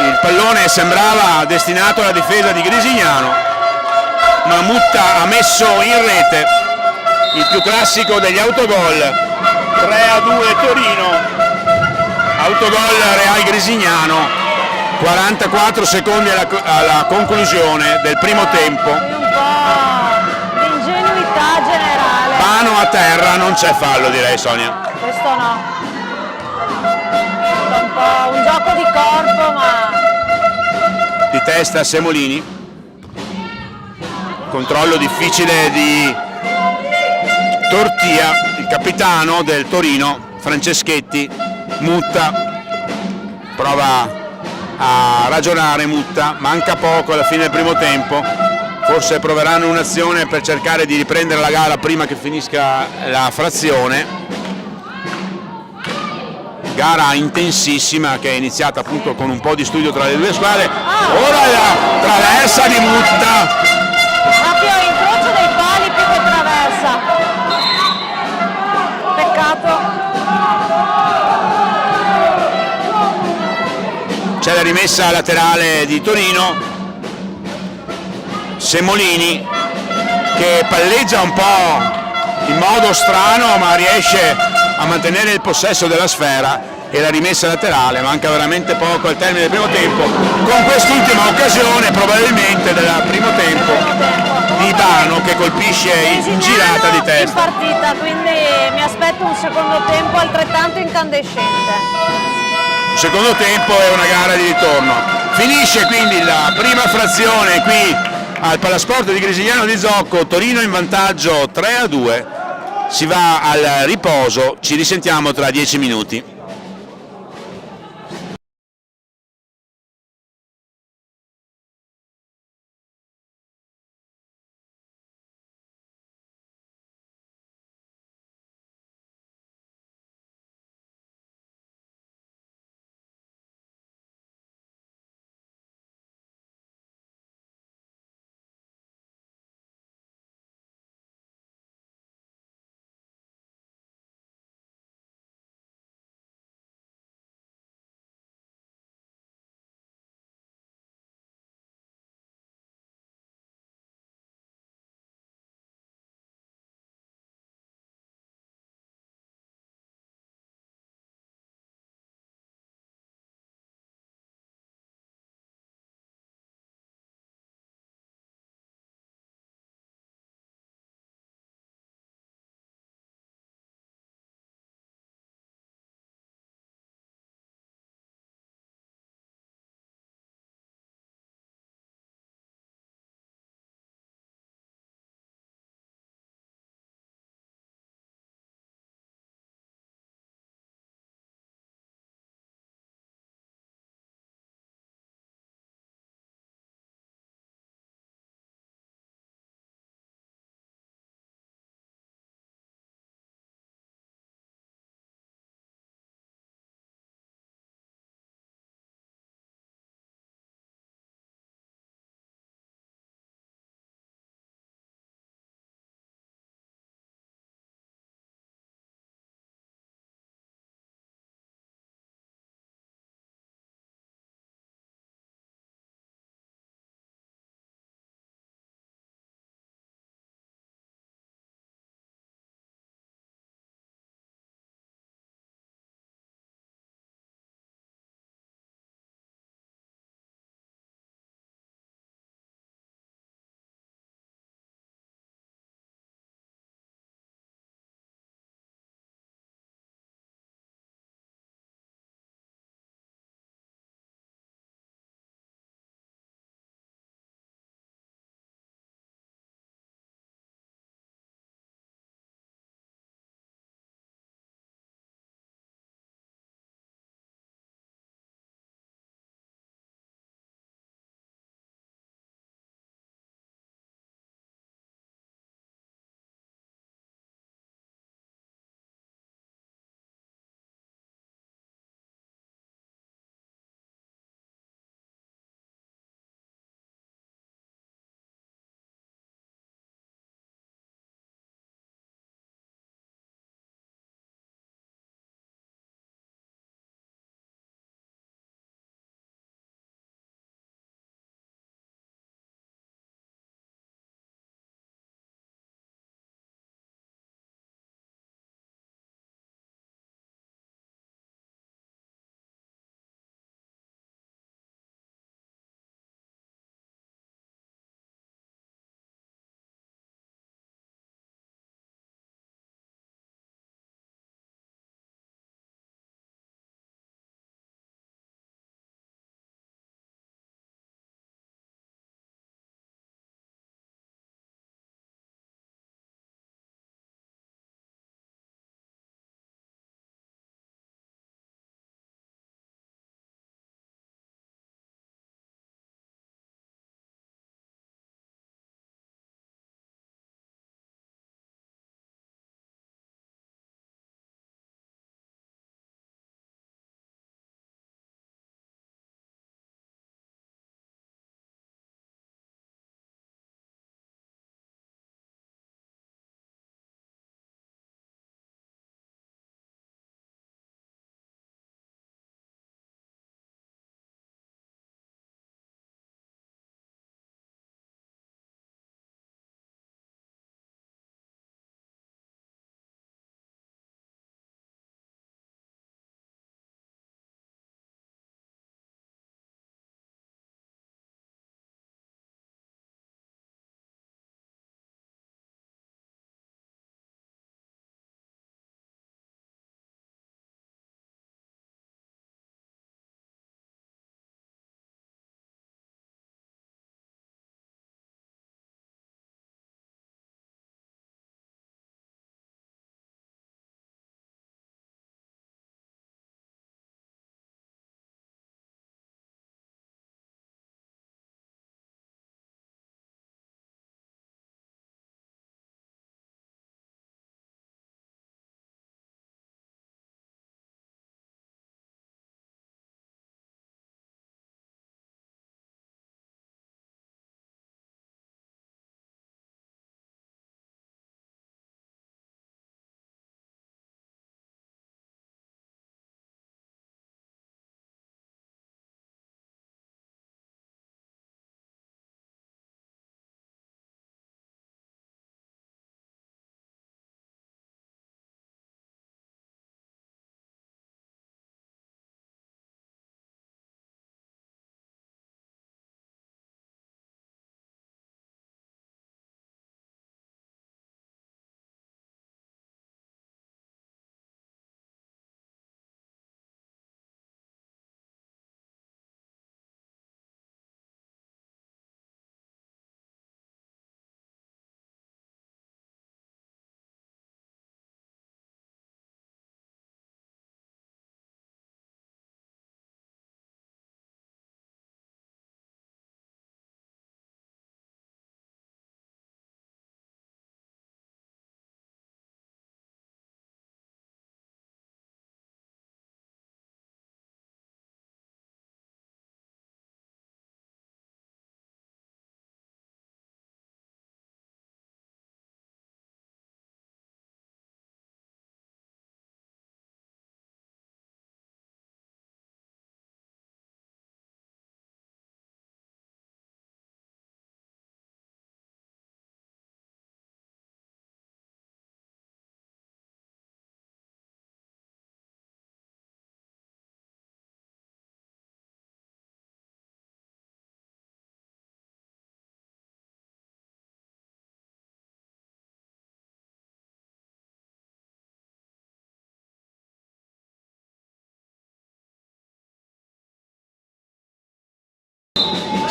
il pallone sembrava destinato alla difesa di Grisignano, ma Mutta ha messo in rete il più classico degli autogol. 3-2 Torino, autogol Real Grisignano, 44 secondi alla conclusione del primo tempo. Un po' di ingenuità generale. Mano a terra, non c'è fallo, direi, Sonia. Questo no. È un po' un gioco di corpo, ma Di testa Semolini, controllo difficile di Tortia, il capitano del Torino, Franceschetti. Mutta prova a ragionare, Mutta, manca poco alla fine del primo tempo, forse proveranno un'azione per cercare di riprendere la gara prima che finisca la frazione. Gara intensissima che è iniziata appunto con un po' di studio tra le due squadre. Ora la traversa di Mutta. proprio incrocio dei pali più che traversa. Peccato. C'è la rimessa laterale di Torino. Semolini che palleggia un po' in modo strano ma riesce a mantenere il possesso della sfera, e la rimessa laterale, manca veramente poco al termine del primo tempo, con quest'ultima occasione probabilmente del primo tempo di Bano che colpisce in girata di In testa. partita, quindi mi aspetto un secondo tempo altrettanto incandescente. Secondo tempo è una gara di ritorno. Finisce quindi la prima frazione qui al Palasport di Grisignano di Zocco, Torino in vantaggio 3-2. Si va al riposo, ci risentiamo tra 10 minuti.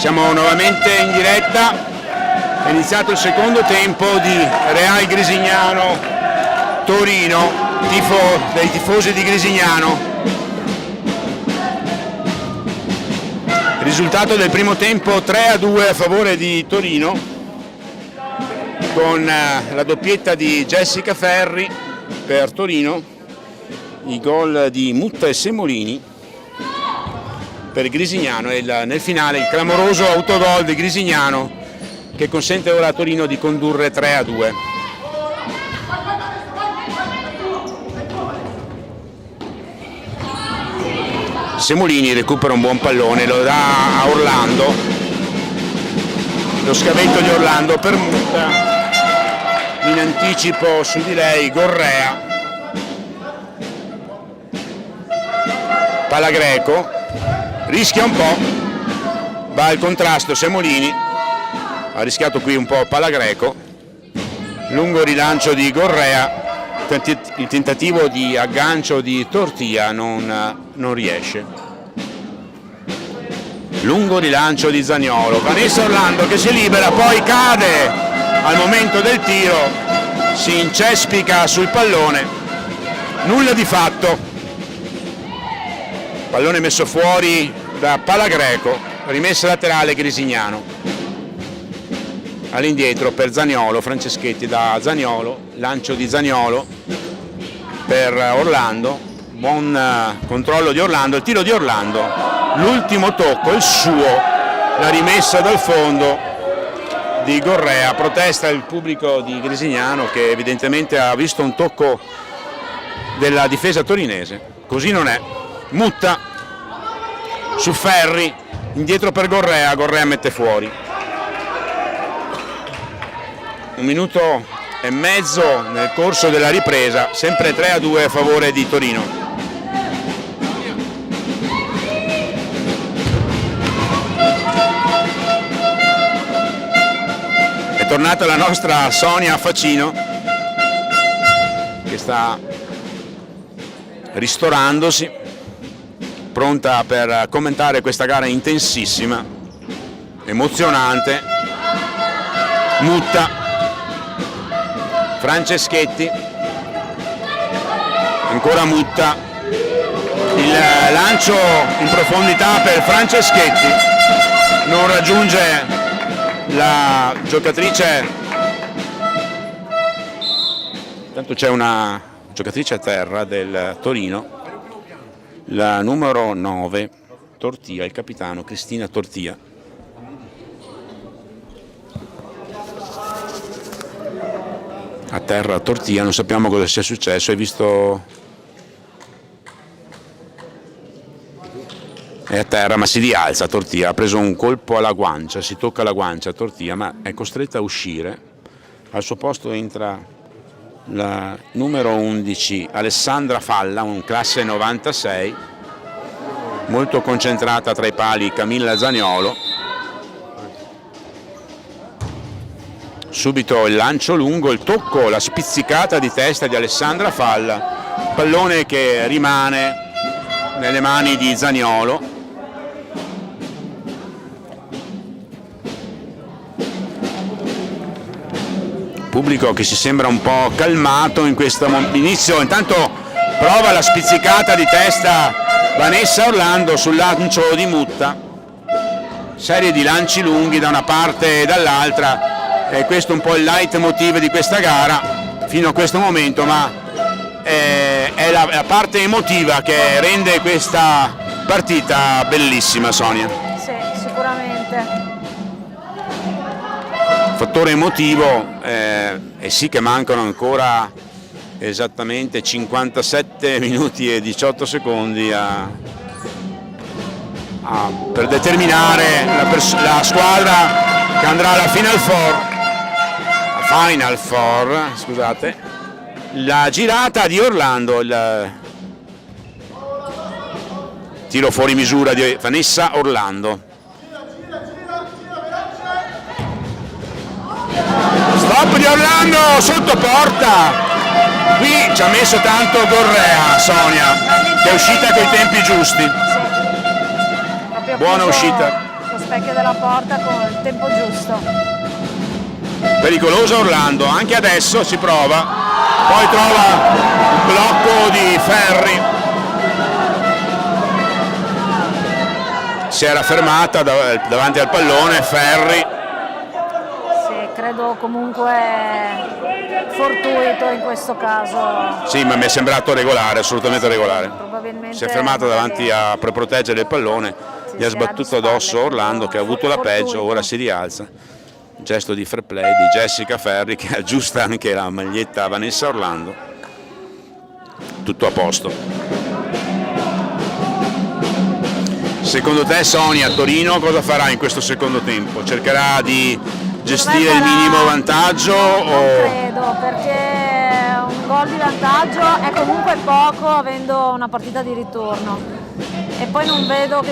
Siamo nuovamente in diretta, è iniziato il secondo tempo di Real Grisignano Torino, dei tifosi di Grisignano. Il risultato del primo tempo 3-2 a favore di Torino, con la doppietta di Jessica Ferri per Torino, i gol di Mutta e Semolini per Grisignano e nel finale il clamoroso autogol di Grisignano che consente ora a Torino di condurre 3-2. Semolini recupera un buon pallone, lo dà a Orlando, lo scavetto di Orlando per Mutta, in anticipo su di lei Gorrea, palla Greco, rischia un po', va al contrasto Semolini, ha rischiato qui un po' palla Greco, lungo rilancio di Gorrea, il tentativo di aggancio di Tortia non riesce. Lungo rilancio di Zaniolo, Vanessa Orlando che si libera, poi cade al momento del tiro, si incespica sul pallone, nulla di fatto. Pallone messo fuori da palla Greco, rimessa laterale Grisignano. All'indietro per Zaniolo, Franceschetti da Zaniolo, lancio di Zaniolo per Orlando, buon controllo di Orlando, il tiro di Orlando, l'ultimo tocco, il suo, la rimessa dal fondo di Gorrea, protesta il pubblico di Grisignano che evidentemente ha visto un tocco della difesa torinese, così non è. Mutta su Ferri, indietro per Gorrea, Gorrea mette fuori. 1 minuto e mezzo nel corso della ripresa, sempre 3-2 a favore di Torino. È tornata la nostra Sonia Facino che sta ristorandosi, pronta per commentare questa gara intensissima, emozionante. Mutta, Franceschetti, ancora Mutta, il lancio in profondità per Franceschetti, non raggiunge la giocatrice, intanto c'è una giocatrice a terra del Torino, la numero 9, Tortia, il capitano Cristina Tortia. A terra Tortia, non sappiamo cosa sia successo, hai visto? È a terra ma si rialza Tortia, ha preso un colpo alla guancia, si tocca la guancia Tortia ma è costretta a uscire, al suo posto entra la numero 11 Alessandra Falla, un classe 96, molto concentrata tra i pali Camilla Zaniolo. Subito il lancio lungo, il tocco, la spizzicata di testa di Alessandra Falla, pallone che rimane nelle mani di Zaniolo. Pubblico che si sembra un po' calmato in questo inizio, intanto prova la spizzicata di testa Vanessa Orlando sul lancio di Mutta, serie di lanci lunghi da una parte e dall'altra, e questo è un po' il leitmotiv di questa gara fino a questo momento, ma è la parte emotiva che rende questa partita bellissima, Sonia. Sì, sicuramente. Fattore emotivo, e sì che mancano ancora esattamente 57 minuti e 18 secondi per determinare la squadra che andrà alla Final Four, scusate, la girata di Orlando, il tiro fuori misura di Vanessa Orlando. Stop di Orlando sotto porta, qui ci ha messo tanto Gorrea, Sonia, che è uscita coi tempi giusti. Sì. Buona uscita. allo specchio della porta con il tempo giusto. Pericolosa Orlando, anche adesso si prova, poi trova un blocco di Ferri, si era fermata davanti al pallone Ferri. Sì, credo comunque fortuito in questo caso. Sì, ma mi è sembrato regolare, assolutamente regolare. Probabilmente Si è fermato davanti per proteggere il pallone, gli ha sbattuto addosso Orlando che ha avuto la peggio, ora si rialza. Gesto di fair play di Jessica Ferri che aggiusta anche la maglietta a Vanessa Orlando. Tutto a posto. Secondo te Sonia, Torino cosa farà in questo secondo tempo? Cercherà di gestire il minimo vantaggio? Non credo, perché un gol di vantaggio è comunque poco avendo una partita di ritorno. E poi non vedo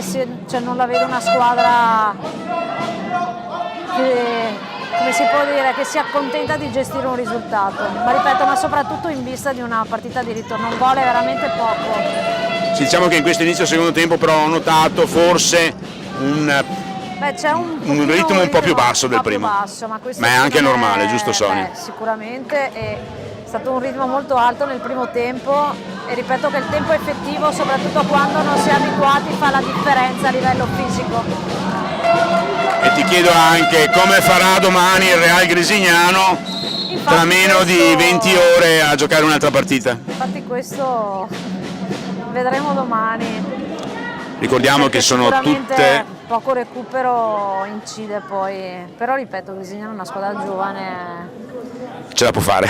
non la vedo una squadra come si può dire, che si accontenta di gestire un risultato, ma ripeto, ma soprattutto in vista di una partita di ritorno, un gol è veramente poco. Sì, diciamo che in questo inizio secondo tempo però ho notato forse C'è un ritmo un po' più basso del primo, ma è anche normale, giusto Sonia? Sicuramente è stato un ritmo molto alto nel primo tempo e ripeto che il tempo effettivo, soprattutto quando non si è abituati, fa la differenza a livello fisico. E ti chiedo anche come farà domani il Real Grisignano tra meno di 20 ore a giocare un'altra partita. Infatti questo vedremo domani. Ricordiamo che sono tutte... Poco recupero incide poi, però ripeto, Grisignano è una squadra giovane. Ce la può fare.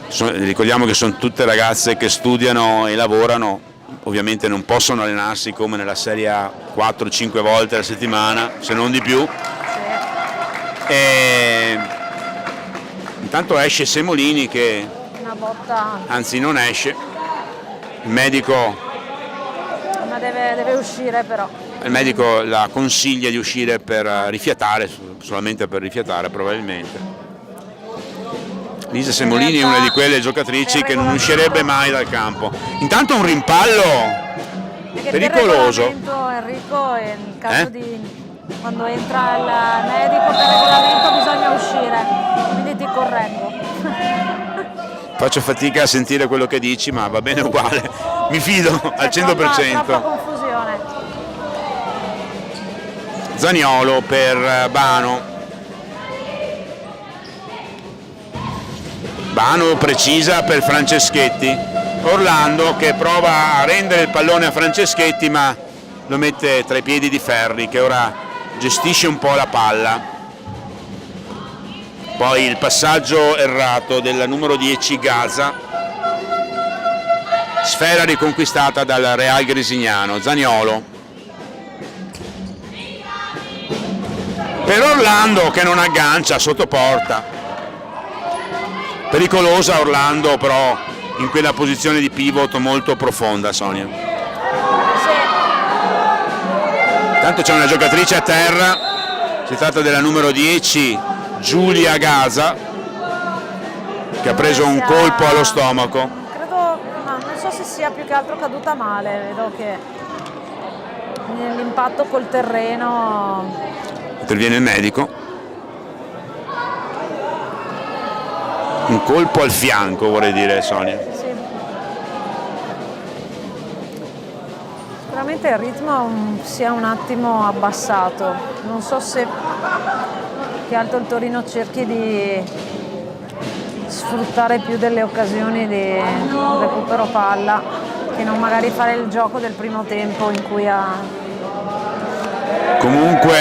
Ricordiamo che sono tutte ragazze che studiano e lavorano. Ovviamente non possono allenarsi come nella Serie A 4-5 volte alla settimana, se non di più. Sì. E intanto esce Semolini che una botta. Anzi non esce, il medico, ma deve uscire però. Il medico la consiglia di uscire per rifiatare, solamente per rifiatare probabilmente. Lisa Semolini è una di quelle giocatrici che non uscirebbe mai dal campo. Intanto un rimpallo pericoloso. Enrico, nel caso di quando entra il medico per regolamento bisogna uscire, quindi ti correggo. Faccio fatica a sentire quello che dici, ma va bene uguale, mi fido al 100%. Troppa confusione. Zaniolo per Bano. Bano precisa per Franceschetti, Orlando che prova a rendere il pallone a Franceschetti ma lo mette tra i piedi di Ferri che ora gestisce un po' la palla. Poi il passaggio errato del numero 10 Gaza, sfera riconquistata dal Real Grisignano. Zaniolo per Orlando che non aggancia sotto porta. Pericolosa Orlando però in quella posizione di pivot molto profonda, Sonia. Sì. Intanto c'è una giocatrice a terra, si tratta della numero 10 Giulia Gaza che ha preso un colpo allo stomaco. Credo, non so se sia più che altro caduta male, vedo che nell'impatto col terreno. Interviene il medico. Un colpo al fianco vorrei dire, Sonia. Sì. Sicuramente il ritmo si è un attimo abbassato, non so se che altro il Torino cerchi di sfruttare più delle occasioni di recupero palla che non magari fare il gioco del primo tempo in cui ha... Comunque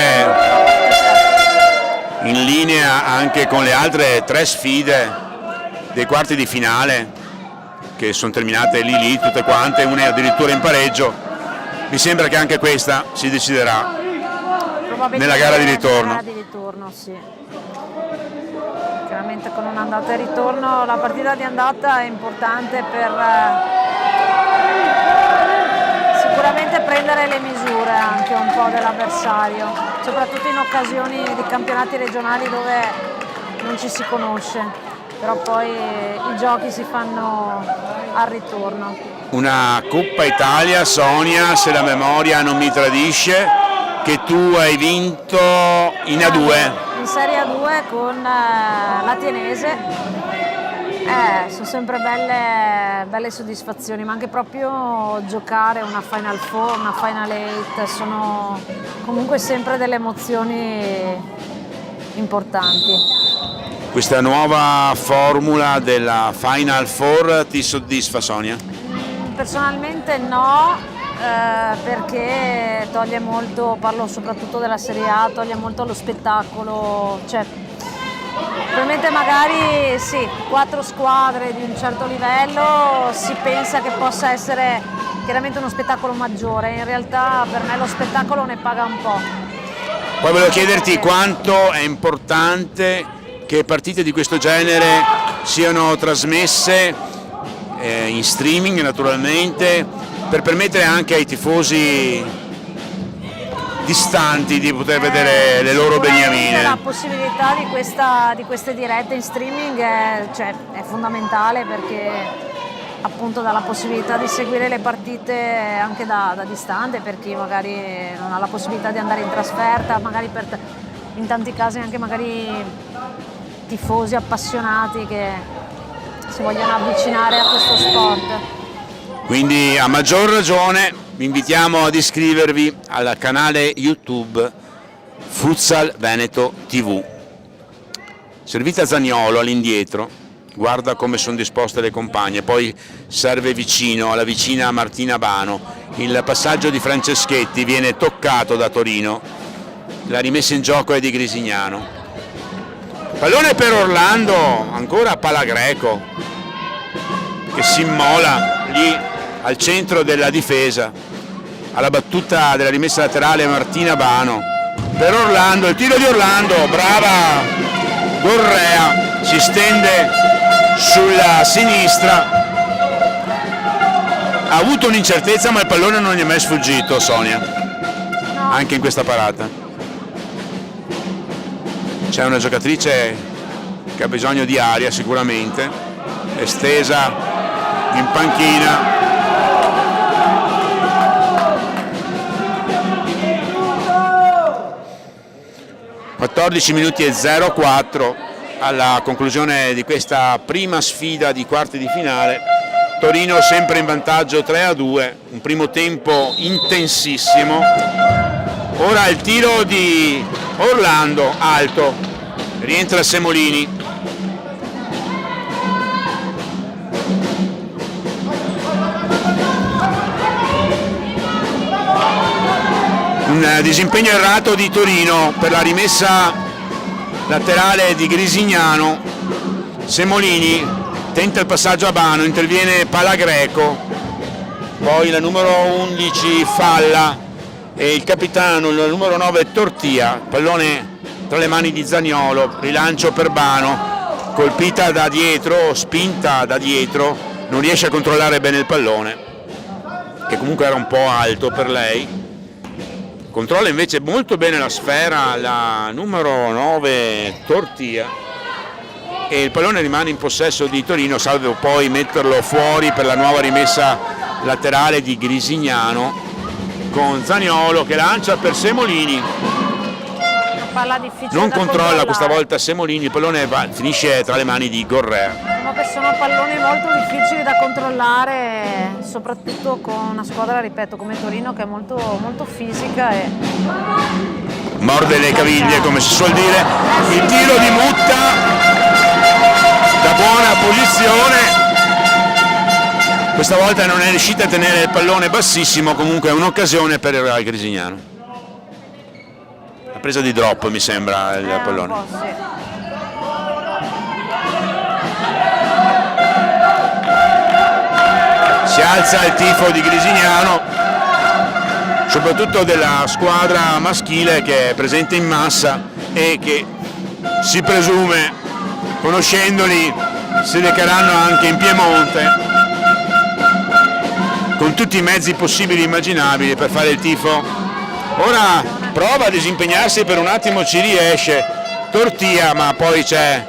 in linea anche con le altre 3 sfide dei quarti di finale che sono terminate lì tutte quante, una addirittura in pareggio, mi sembra che anche questa si deciderà nella gara di ritorno. Nella gara di ritorno, sì. Chiaramente con un'andata e ritorno la partita di andata è importante per sicuramente prendere le misure anche un po' dell'avversario, soprattutto in occasioni di campionati regionali dove non ci si conosce. Però poi i giochi si fanno al ritorno. Una Coppa Italia, Sonia, se la memoria non mi tradisce, che tu hai vinto in A2. In Serie A2 con l'Atienese. Sono sempre belle soddisfazioni, ma anche proprio giocare una Final Four, una Final Eight, sono comunque sempre delle emozioni importanti. Questa nuova formula della Final Four ti soddisfa, Sonia? Personalmente no, perché toglie molto, parlo soprattutto della Serie A, toglie molto lo spettacolo, cioè probabilmente magari sì, 4 squadre di un certo livello si pensa che possa essere chiaramente uno spettacolo maggiore, in realtà per me lo spettacolo ne paga un po'. Poi volevo chiederti quanto è importante che partite di questo genere siano trasmesse in streaming naturalmente, per permettere anche ai tifosi distanti di poter vedere le loro beniamine. La possibilità di queste dirette in streaming è fondamentale, perché appunto dà la possibilità di seguire le partite anche da distante, per chi magari non ha la possibilità di andare in trasferta, magari in tanti casi anche magari tifosi appassionati che si vogliono avvicinare a questo sport. Quindi a maggior ragione vi invitiamo ad iscrivervi al canale YouTube Futsal Veneto TV. Servita Zaniolo all'indietro, guarda come sono disposte le compagne, poi serve vicino alla vicina Martina Bano, il passaggio di Franceschetti viene toccato da Torino, la rimessa in gioco è di Grisignano. Pallone per Orlando, ancora Palagreco che si immola lì al centro della difesa, alla battuta della rimessa laterale Martina Bano. Per Orlando, il tiro di Orlando, brava Gorrea, si stende sulla sinistra, ha avuto un'incertezza ma il pallone non gli è mai sfuggito, Sonia, No. Anche in questa parata. C'è una giocatrice che ha bisogno di aria sicuramente, è stesa in panchina. (14 minuti e 04 alla conclusione di questa prima sfida di quarti di finale. Torino sempre in vantaggio 3-2, un primo tempo intensissimo. Ora il tiro di Orlando, alto, rientra Semolini. Un disimpegno errato di Torino per la rimessa laterale di Grisignano. Semolini tenta il passaggio a Bano, interviene Palagreco, poi la numero 11 Falla e il capitano, il numero 9 Tortia, pallone tra le mani di Zaniolo, rilancio per Bano, colpita da dietro, spinta da dietro, non riesce a controllare bene il pallone, che comunque era un po' alto per lei. Controlla invece molto bene la sfera la numero 9 Tortia e il pallone rimane in possesso di Torino, salvo poi metterlo fuori per la nuova rimessa laterale di Grisignano, con Zaniolo che lancia per Semolini. Palla difficile Non da controlla controllare. questa volta Semolini, il pallone finisce tra le mani di Gorrea. Diciamo che sono palloni molto difficili da controllare, soprattutto con una squadra, ripeto, come Torino, che è molto, molto fisica e Morde le caviglie, come si suol dire. Il tiro di Mutta da buona posizione. Questa volta non è riuscita a tenere il pallone bassissimo, comunque è un'occasione per il Grisignano. La presa di drop mi sembra il pallone. un po' sì. Si alza il tifo di Grisignano, soprattutto della squadra maschile che è presente in massa e che si presume, conoscendoli, si recheranno anche in Piemonte con tutti i mezzi possibili e immaginabili per fare il tifo. Ora prova a disimpegnarsi, per un attimo ci riesce Tortia, ma poi c'è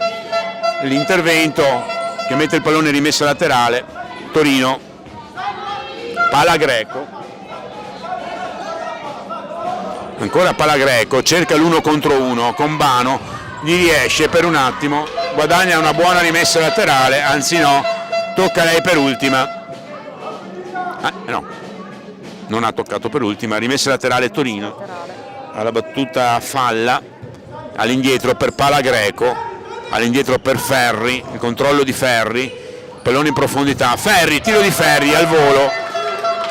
l'intervento che mette il pallone in rimessa laterale. Torino palla Greco, ancora palla Greco, cerca l'1 contro 1 con Bano, gli riesce per un attimo, guadagna una buona rimessa laterale, anzi no, tocca lei per ultima. No, non ha toccato per ultima, rimessa laterale Torino, alla battuta Falla, all'indietro per palla Greco, all'indietro per Ferri, il controllo di Ferri, pallone in profondità, Ferri, tiro di Ferri al volo,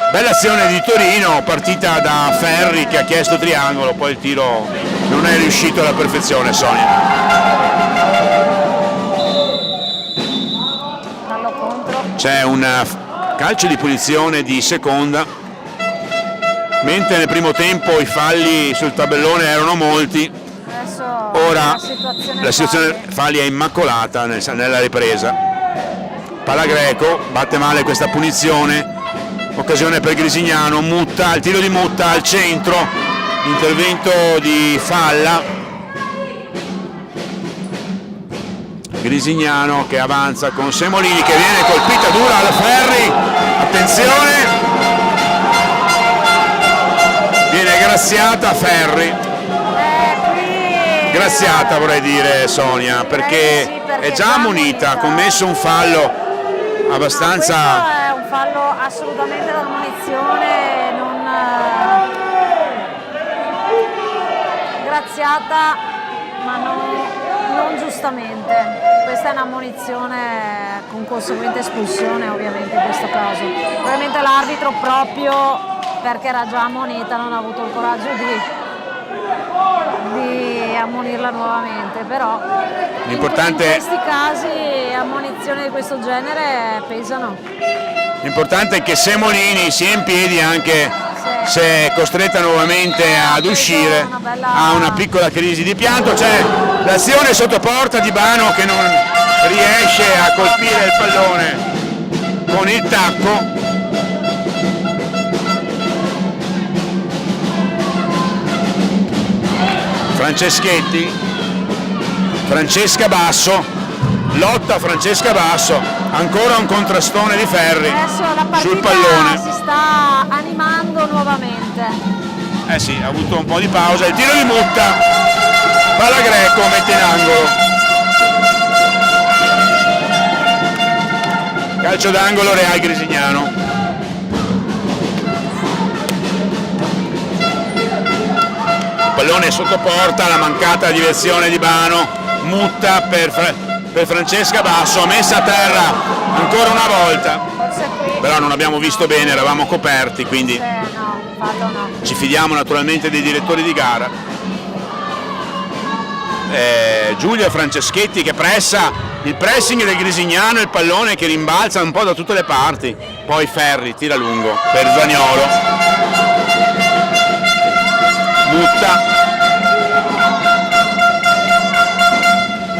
bella azione di Torino, partita da Ferri che ha chiesto triangolo, poi il tiro non è riuscito alla perfezione. Sonia. C'è un calcio di punizione di seconda, mentre nel primo tempo i falli sul tabellone erano molti, ora la situazione falli è immacolata nella ripresa. Palla Greco, batte male questa punizione, occasione per Grisignano, Mutta, il tiro di Mutta al centro, intervento di Falla, Grisignano che avanza con Semolini che viene colpita dura alla Ferri, attenzione, viene graziata Ferri, graziata vorrei dire Sonia, perché è già ammonita, ha commesso un fallo abbastanza... Questo è un fallo assolutamente da ammonizione, non graziata, ma non giustamente. Questa è un'ammonizione con conseguente espulsione ovviamente in questo caso. Ovviamente l'arbitro, proprio perché era già ammonita, non ha avuto il coraggio di ammonirla nuovamente, però l'importante... in questi casi ammonizioni di questo genere pesano. L'importante è che Semolini sia in piedi anche se è costretta nuovamente ad uscire, ha una piccola crisi di pianto, c'è l'azione sotto porta di Bano che non riesce a colpire il pallone con il tacco. Franceschetti, Francesca Basso, lotta Francesca Basso, ancora un contrastone di Ferri sul pallone. Si sta animando nuovamente. Eh sì, ha avuto un po' di pausa, il tiro di Mutta, palla Greco, mette in angolo. Calcio d'angolo Real Grisignano. Pallone sotto porta, la mancata direzione di Bano, Mutta per Francesca Basso, messa a terra ancora una volta, però non abbiamo visto bene, eravamo coperti, quindi ci fidiamo naturalmente dei direttori di gara. Giulia Franceschetti che pressa, il pressing del Grisignano, il pallone che rimbalza un po' da tutte le parti, poi Ferri tira lungo per Zaniolo. Mutta,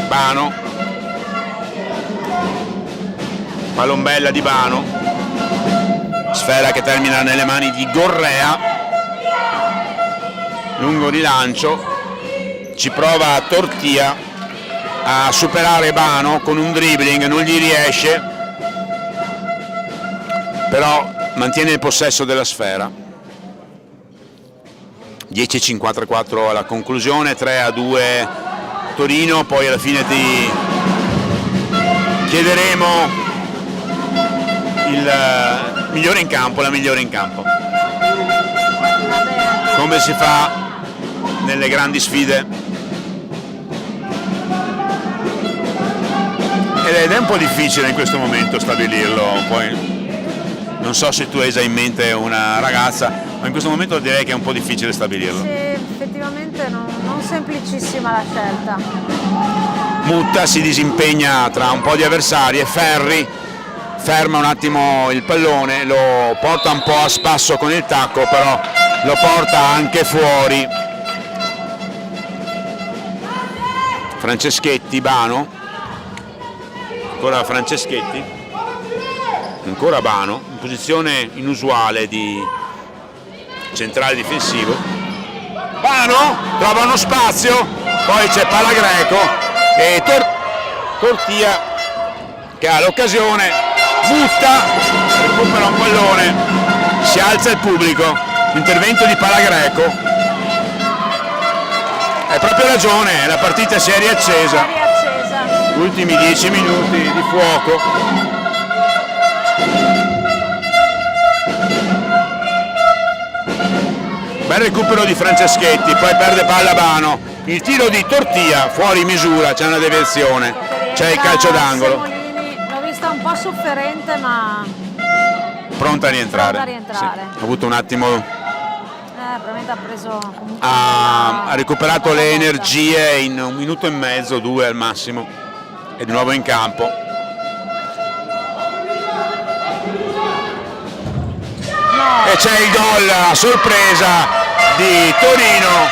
Bano, pallombella di Bano, sfera che termina nelle mani di Gorrea, lungo rilancio, ci prova Tortia a superare Bano con un dribbling, non gli riesce, però mantiene il possesso della sfera. 10:54 alla conclusione, 3-2 Torino, poi alla fine ti chiederemo il migliore in campo, la migliore in campo, come si fa nelle grandi sfide, ed è un po' difficile in questo momento stabilirlo. Poi non so se tu hai già in mente una ragazza, ma in questo momento direi che è un po' difficile stabilirlo. Sì, effettivamente non semplicissima la scelta. Mutta si disimpegna tra un po' di avversari e Ferri ferma un attimo il pallone, lo porta un po' a spasso con il tacco, però lo porta anche fuori. Franceschetti, Bano, ancora Franceschetti, ancora Bano, in posizione inusuale di centrale difensivo. Bano trova uno spazio, poi c'è palla Greco e Tortia che ha l'occasione, butta, recupera un pallone, Si alza il pubblico, intervento di Palagreco. Hai proprio ragione, la partita si è riaccesa. Ultimi 10 minuti di fuoco. Bel recupero di Franceschetti, poi perde palla Bano. Il tiro di Tortia fuori misura, c'è una deviazione, c'è il calcio d'angolo. L'ho vista un po' sofferente, ma Pronta a rientrare. Sì. Ha avuto un attimo. Probabilmente ha preso comunque Ha recuperato le energie in 1 minuto e mezzo, 2 al massimo, e di nuovo in campo. E c'è il gol a sorpresa di Torino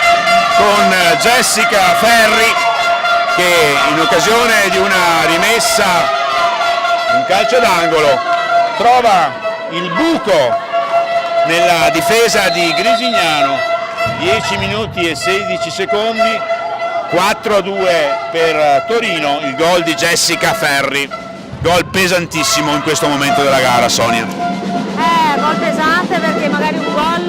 con Jessica Ferri, che in occasione di una rimessa, un calcio d'angolo, trova il buco nella difesa di Grisignano. 10 minuti e 16 secondi, 4-2 per Torino, il gol di Jessica Ferri, gol pesantissimo in questo momento della gara, Sonia. Gol pesante, perché magari un gol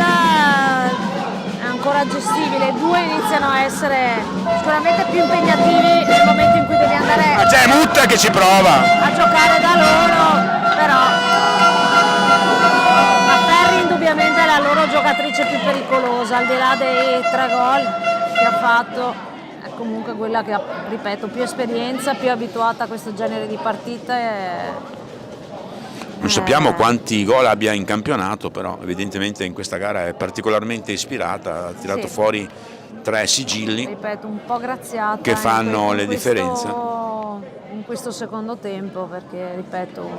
è ancora gestibile, 2 iniziano a essere sicuramente più impegnativi nel momento in cui devi andare Ma c'è Mutta che ci prova a giocare da loro, però la Ferri indubbiamente è la loro giocatrice più pericolosa, al di là dei 3 gol che ha fatto, è comunque quella che ha, ripeto, più esperienza, più abituata a questo genere di partite. Non sappiamo quanti gol abbia in campionato, però evidentemente in questa gara è particolarmente ispirata, ha tirato fuori 3 sigilli, ripeto, un po' graziata, che fanno le differenze. In questo secondo tempo, perché ripeto,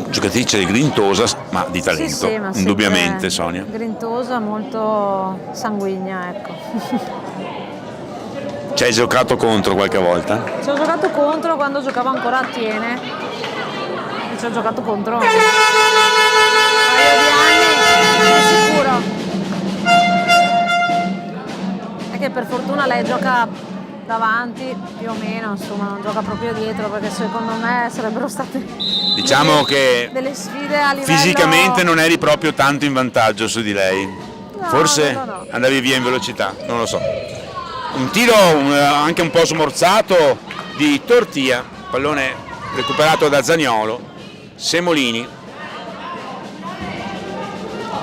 Giocatrice grintosa, ma di talento, ma indubbiamente, Sonia. Grintosa, molto sanguigna, ecco. Ci hai giocato contro qualche volta? Ci ho giocato contro quando giocavo ancora a Tiene, e ci ho giocato contro un paio di anni, di sicuro. È che per fortuna lei gioca davanti, più o meno, insomma, non gioca proprio dietro, perché secondo me sarebbero state, diciamo che delle sfide a livello... fisicamente non eri proprio tanto in vantaggio su di lei. No, Forse no. Andavi via in velocità, non lo so. Un tiro anche un po' smorzato di Tortia, pallone recuperato da Zaniolo, Semolini,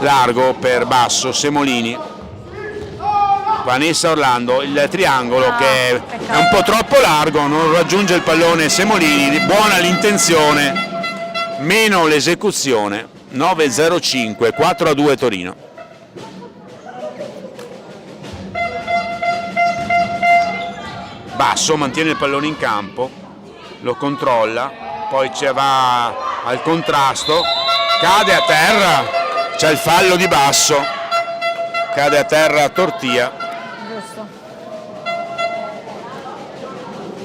largo per Basso, Semolini, Vanessa Orlando, il triangolo che è un po' troppo largo, non raggiunge il pallone Semolini, buona l'intenzione, meno l'esecuzione, 9-0-5, 4-2 Torino. Basso mantiene il pallone in campo, lo controlla, poi va al contrasto, cade a terra, c'è il fallo di Basso, cade a terra Tortia. Giusto.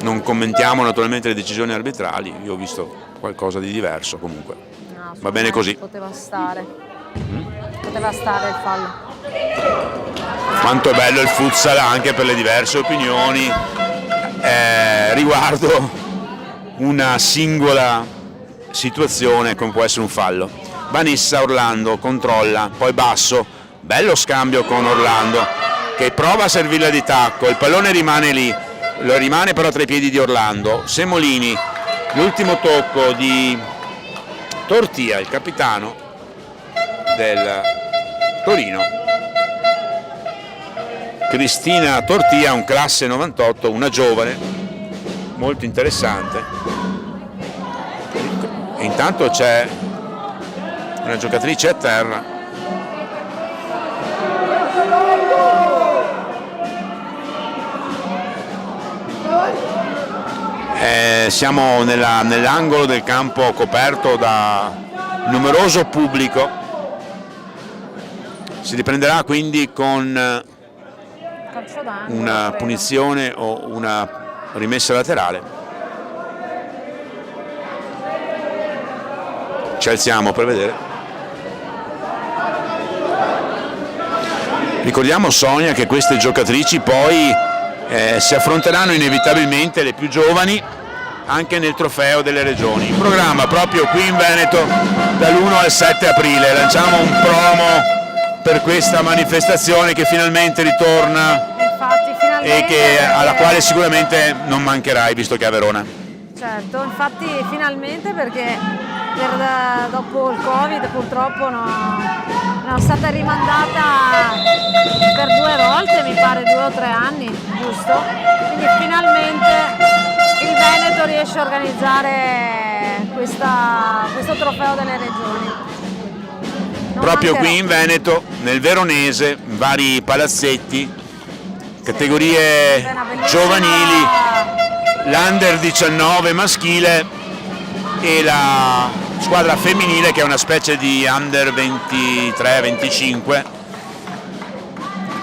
Non commentiamo naturalmente le decisioni arbitrali, io ho visto qualcosa di diverso comunque. No, va bene così. Poteva stare il fallo. Quanto è bello il futsal anche per le diverse opinioni riguardo una singola situazione come può essere un fallo. Vanessa Orlando controlla, poi Basso, bello scambio con Orlando che prova a servirla di tacco, il pallone rimane lì, lo rimane però tra i piedi di Orlando. Semolini, l'ultimo tocco di Tortia, il capitano del Torino. Cristina Tortia, un classe 98, una giovane, molto interessante. E intanto c'è una giocatrice a terra. Siamo nell'angolo del campo coperto da numeroso pubblico. Si riprenderà quindi con una punizione o una rimessa laterale. Ci alziamo per vedere. Ricordiamo, Sonia, che queste giocatrici poi si affronteranno inevitabilmente, le più giovani, anche nel trofeo delle regioni. In programma proprio qui in Veneto dall'1 al 7 aprile. Lanciamo un promo per questa manifestazione che finalmente ritorna. Infatti, finalmente, E alla quale sicuramente non mancherai, visto che è a Verona. Certo, infatti finalmente, perché dopo il Covid purtroppo è stata rimandata per 2 volte, mi pare 2 o 3 anni, giusto? Quindi finalmente il Veneto riesce a organizzare questo trofeo delle regioni. Proprio qui in Veneto, nel Veronese, vari palazzetti, categorie giovanili, l'Under 19 maschile e la squadra femminile che è una specie di Under 23-25,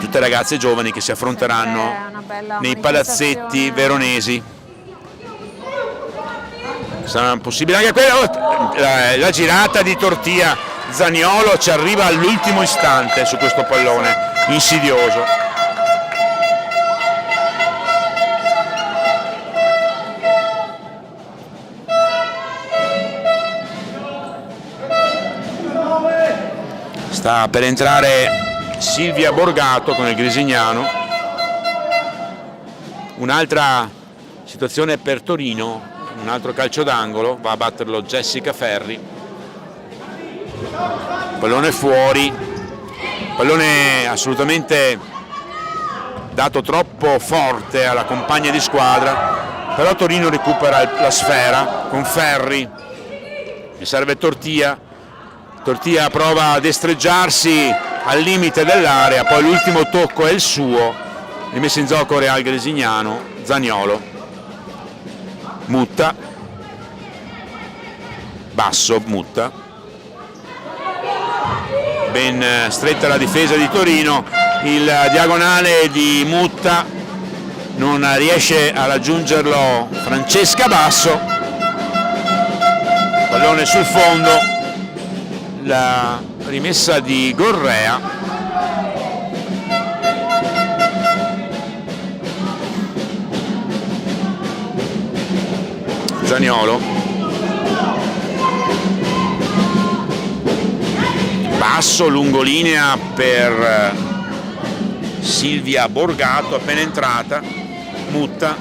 tutte ragazze giovani che si affronteranno nei palazzetti veronesi. Sarà possibile anche quello, la girata di Tortia. Zaniolo ci arriva all'ultimo istante su questo pallone insidioso. Sta per entrare Silvia Borgato con il Grisignano. Un'altra situazione per Torino, un altro calcio d'angolo, va a batterlo Jessica Ferri. Pallone fuori, pallone assolutamente dato troppo forte alla compagna di squadra, però Torino recupera la sfera con Ferri, gli serve Tortia prova a destreggiarsi al limite dell'area, poi l'ultimo tocco è il suo, rimessa in gioco Real Grisignano, Zaniolo, Mutta, basso Mutta, ben stretta la difesa di Torino, il diagonale di Mutta non riesce a raggiungerlo Francesca Basso, pallone sul fondo, la rimessa di Gorrea, Zaniolo, basso, lungolinea per Silvia Borgato, appena entrata, Mutta,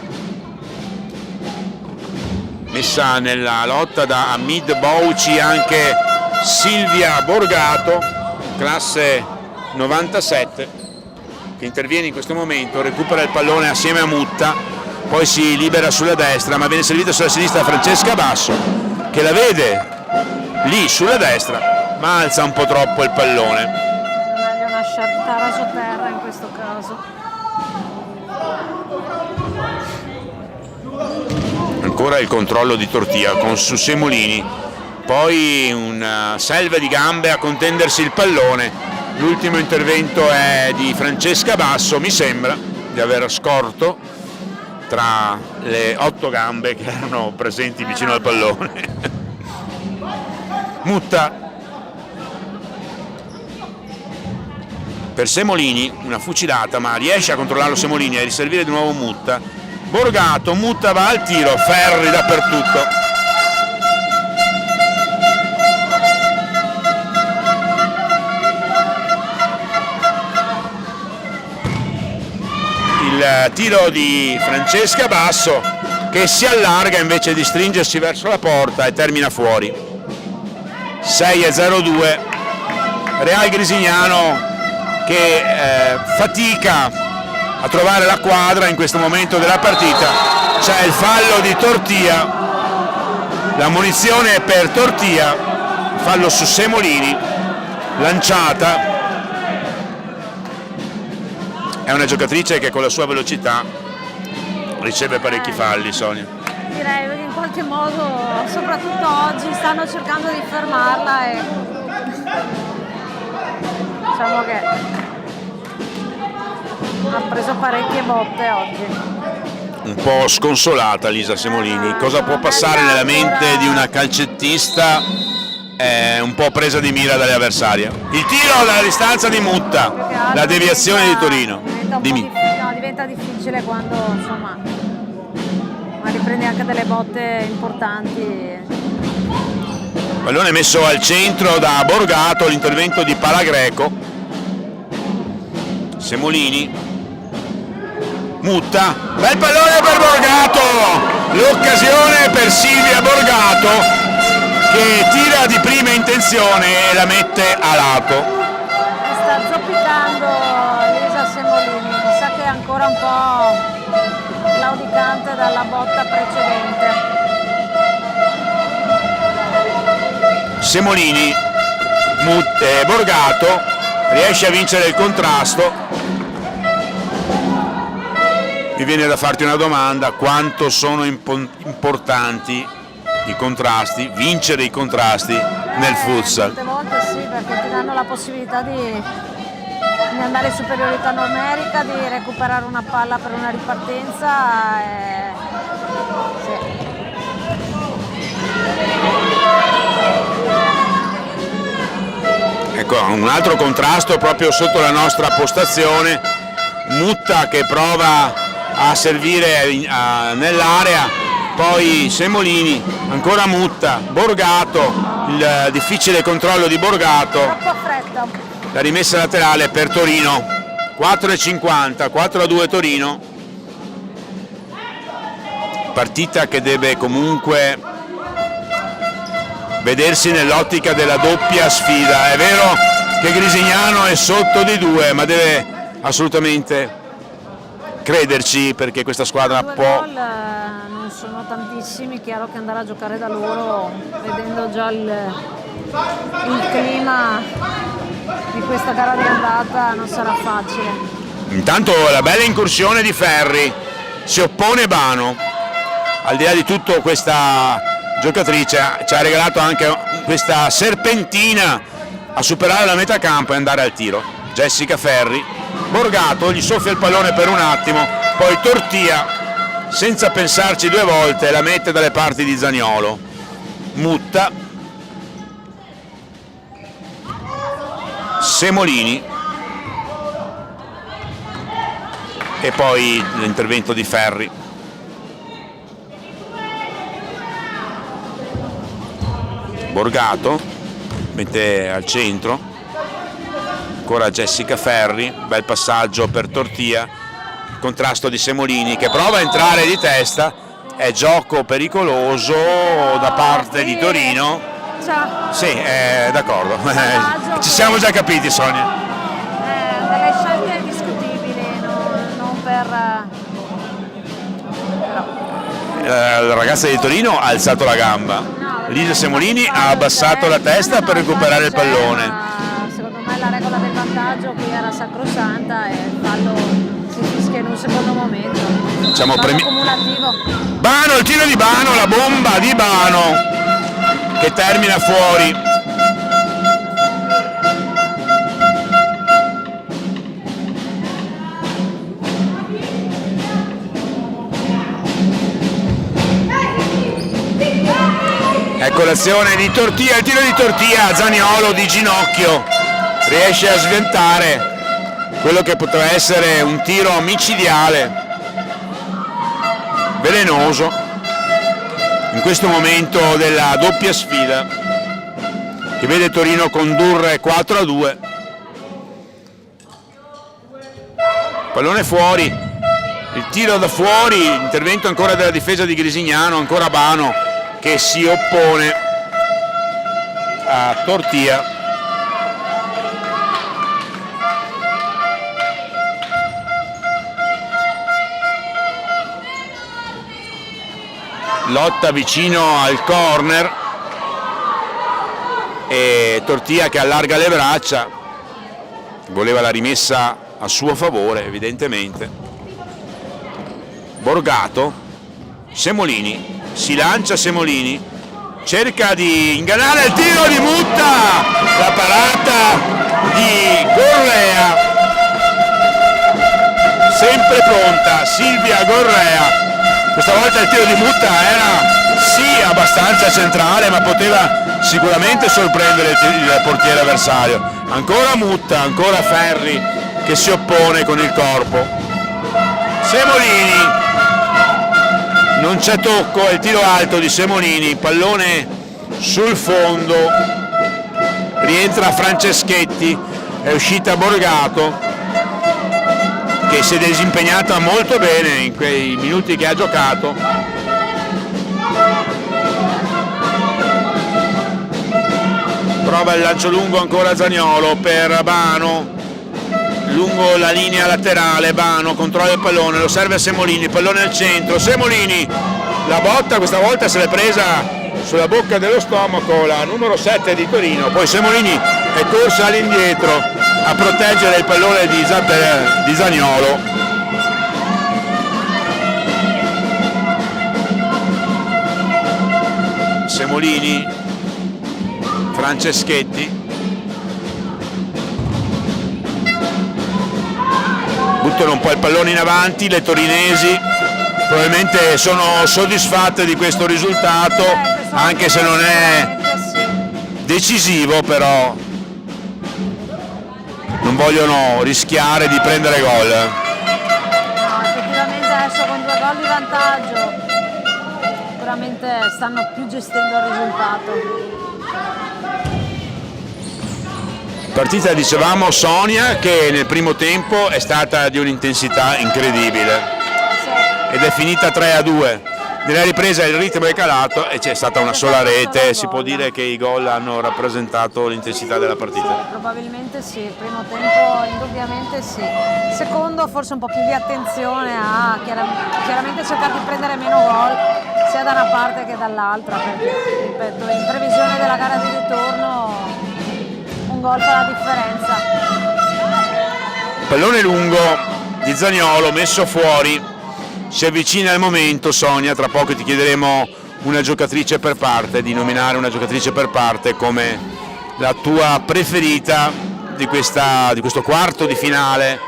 messa nella lotta da Hamid Bouci anche Silvia Borgato, classe 97, che interviene in questo momento, recupera il pallone assieme a Mutta, poi si libera sulla destra, ma viene servita sulla sinistra Francesca Basso, che la vede lì sulla destra, ma alza un po' troppo il pallone. Meglio lasciare sotterra in questo caso. Ancora il controllo di Tortia con su Semolini, poi una selva di gambe a contendersi il pallone. L'ultimo intervento è di Francesca Basso, mi sembra di aver scorto tra le 8 gambe che erano presenti vicino al pallone. Mutta per Semolini, una fucilata, ma riesce a controllarlo Semolini, a riservire di nuovo Mutta. Borgato, Mutta va al tiro, Ferri dappertutto. Il tiro di Francesca Basso che si allarga invece di stringersi verso la porta e termina fuori. 6-0-2, Real Grisignano che fatica a trovare la quadra in questo momento della partita. C'è il fallo di Tortia, la munizione è per Tortia, fallo su Semolini, lanciata. È una giocatrice che con la sua velocità riceve parecchi falli, Sonia. Direi che in qualche modo, soprattutto oggi, stanno cercando di fermarla e diciamo che ha preso parecchie botte oggi. Un po' sconsolata Lisa Semolini. Cosa può passare nella mente di una calcettista un po' presa di mira dalle avversarie? Il tiro dalla distanza di Mutta, la deviazione di Torino. Diventa difficile quando insomma ma riprendi anche delle botte importanti. Pallone messo al centro da Borgato, l'intervento di Palagreco. Semolini, Mutta, bel pallone per Borgato, l'occasione per Silvia Borgato che tira di prima intenzione e la mette a lato. Sta zoppicando Lisa Semolini, mi sa che è ancora un po' claudicante dalla botta precedente. Semolini, Borgato riesce a vincere il contrasto. Mi viene da farti una domanda: quanto sono importanti i contrasti, vincere i contrasti nel futsal? Molte volte sì, perché ti danno la possibilità di andare in superiorità numerica, di recuperare una palla per una ripartenza. Sì. Ecco, un altro contrasto proprio sotto la nostra postazione. Mutta che prova a servire nell'area, poi Semolini, ancora Mutta, Borgato, il difficile controllo di Borgato, Troppa fretta. la rimessa laterale per Torino. 4,50, 4-2 Torino. Partita che deve comunque vedersi nell'ottica della doppia sfida. È vero che Grisignano è sotto di 2, ma deve assolutamente crederci, perché questa squadra Due può. gol non sono tantissimi, chiaro che andare a giocare da loro, vedendo già il clima di questa gara di andata, non sarà facile. Intanto la bella incursione di Ferri, si oppone Bano. Al di là di tutto, questa giocatrice ci ha regalato anche questa serpentina a superare la metà campo e andare al tiro. Jessica Ferri, Borgato gli soffia il pallone per un attimo, poi Tortia senza pensarci due volte la mette dalle parti di Zaniolo. Mutta, Semolini e poi l'intervento di Ferri. Borgato mette al centro, ancora Jessica Ferri, bel passaggio per Tortia, contrasto di Semolini che prova a entrare di testa, è gioco pericoloso da parte di Torino. Ciao. Sì, d'accordo, ci siamo già capiti, Sonia. Delle scelte discutibili, non per... La ragazza di Torino ha alzato la gamba, Lisa Semolini ha abbassato la testa per recuperare il pallone. Secondo me la regola del vantaggio qui era sacrosanta e il fallo si fischia in un secondo momento. Diciamo Fallo cumulativo. Bano, il tiro di Bano, la bomba di Bano che termina fuori. Ecco l'azione di Tortia, il tiro di Tortia, Zaniolo di ginocchio riesce a sventare quello che poteva essere un tiro micidiale, velenoso in questo momento della doppia sfida che vede Torino condurre 4-2. Pallone fuori, il tiro da fuori, intervento ancora della difesa di Grisignano, ancora Bano che si oppone a Tortia. Lotta vicino al corner e Tortia che allarga le braccia, voleva la rimessa a suo favore evidentemente. Borgato, Semolini, si lancia Semolini, cerca di ingannare il tiro di Mutta, la parata di Gorrea, sempre pronta Silvia Gorrea. Questa volta il tiro di Mutta era sì abbastanza centrale, ma poteva sicuramente sorprendere il portiere avversario. Ancora Mutta, ancora Ferri che si oppone con il corpo. Semolini non c'è tocco, è il tiro alto di Semolini, pallone sul fondo, rientra Franceschetti, è uscita Borgato che si è disimpegnata molto bene in quei minuti che ha giocato. Prova il lancio lungo ancora Zaniolo per Bano, lungo la linea laterale, Bano controlla il pallone, lo serve a Semolini, pallone al centro, Semolini, la botta questa volta se l'è presa sulla bocca dello stomaco la numero 7 di Torino, poi Semolini è corsa all'indietro a proteggere il pallone di Zaniolo. Semolini, Franceschetti, buttano un po' il pallone in avanti, le torinesi probabilmente sono soddisfatte di questo risultato, anche se non è decisivo, però non vogliono rischiare di prendere gol. No, effettivamente adesso con 2 gol di vantaggio sicuramente stanno più gestendo il risultato. Partita, dicevamo, Sonia, che nel primo tempo è stata di un'intensità incredibile ed è finita 3-2. Nella ripresa il ritmo è calato e c'è stata una sola rete, si può dire che i gol hanno rappresentato l'intensità della partita. Sì, probabilmente sì, il primo tempo indubbiamente sì. Il secondo forse un po' più di attenzione a chiaramente cercare di prendere meno gol sia da una parte che dall'altra, perché ripeto, in previsione della gara di ritorno un gol fa la differenza. Pallone lungo di Zaniolo messo fuori. Si avvicina il momento, Sonia, tra poco ti chiederemo una giocatrice per parte, di nominare una giocatrice per parte come la tua preferita di questo quarto di finale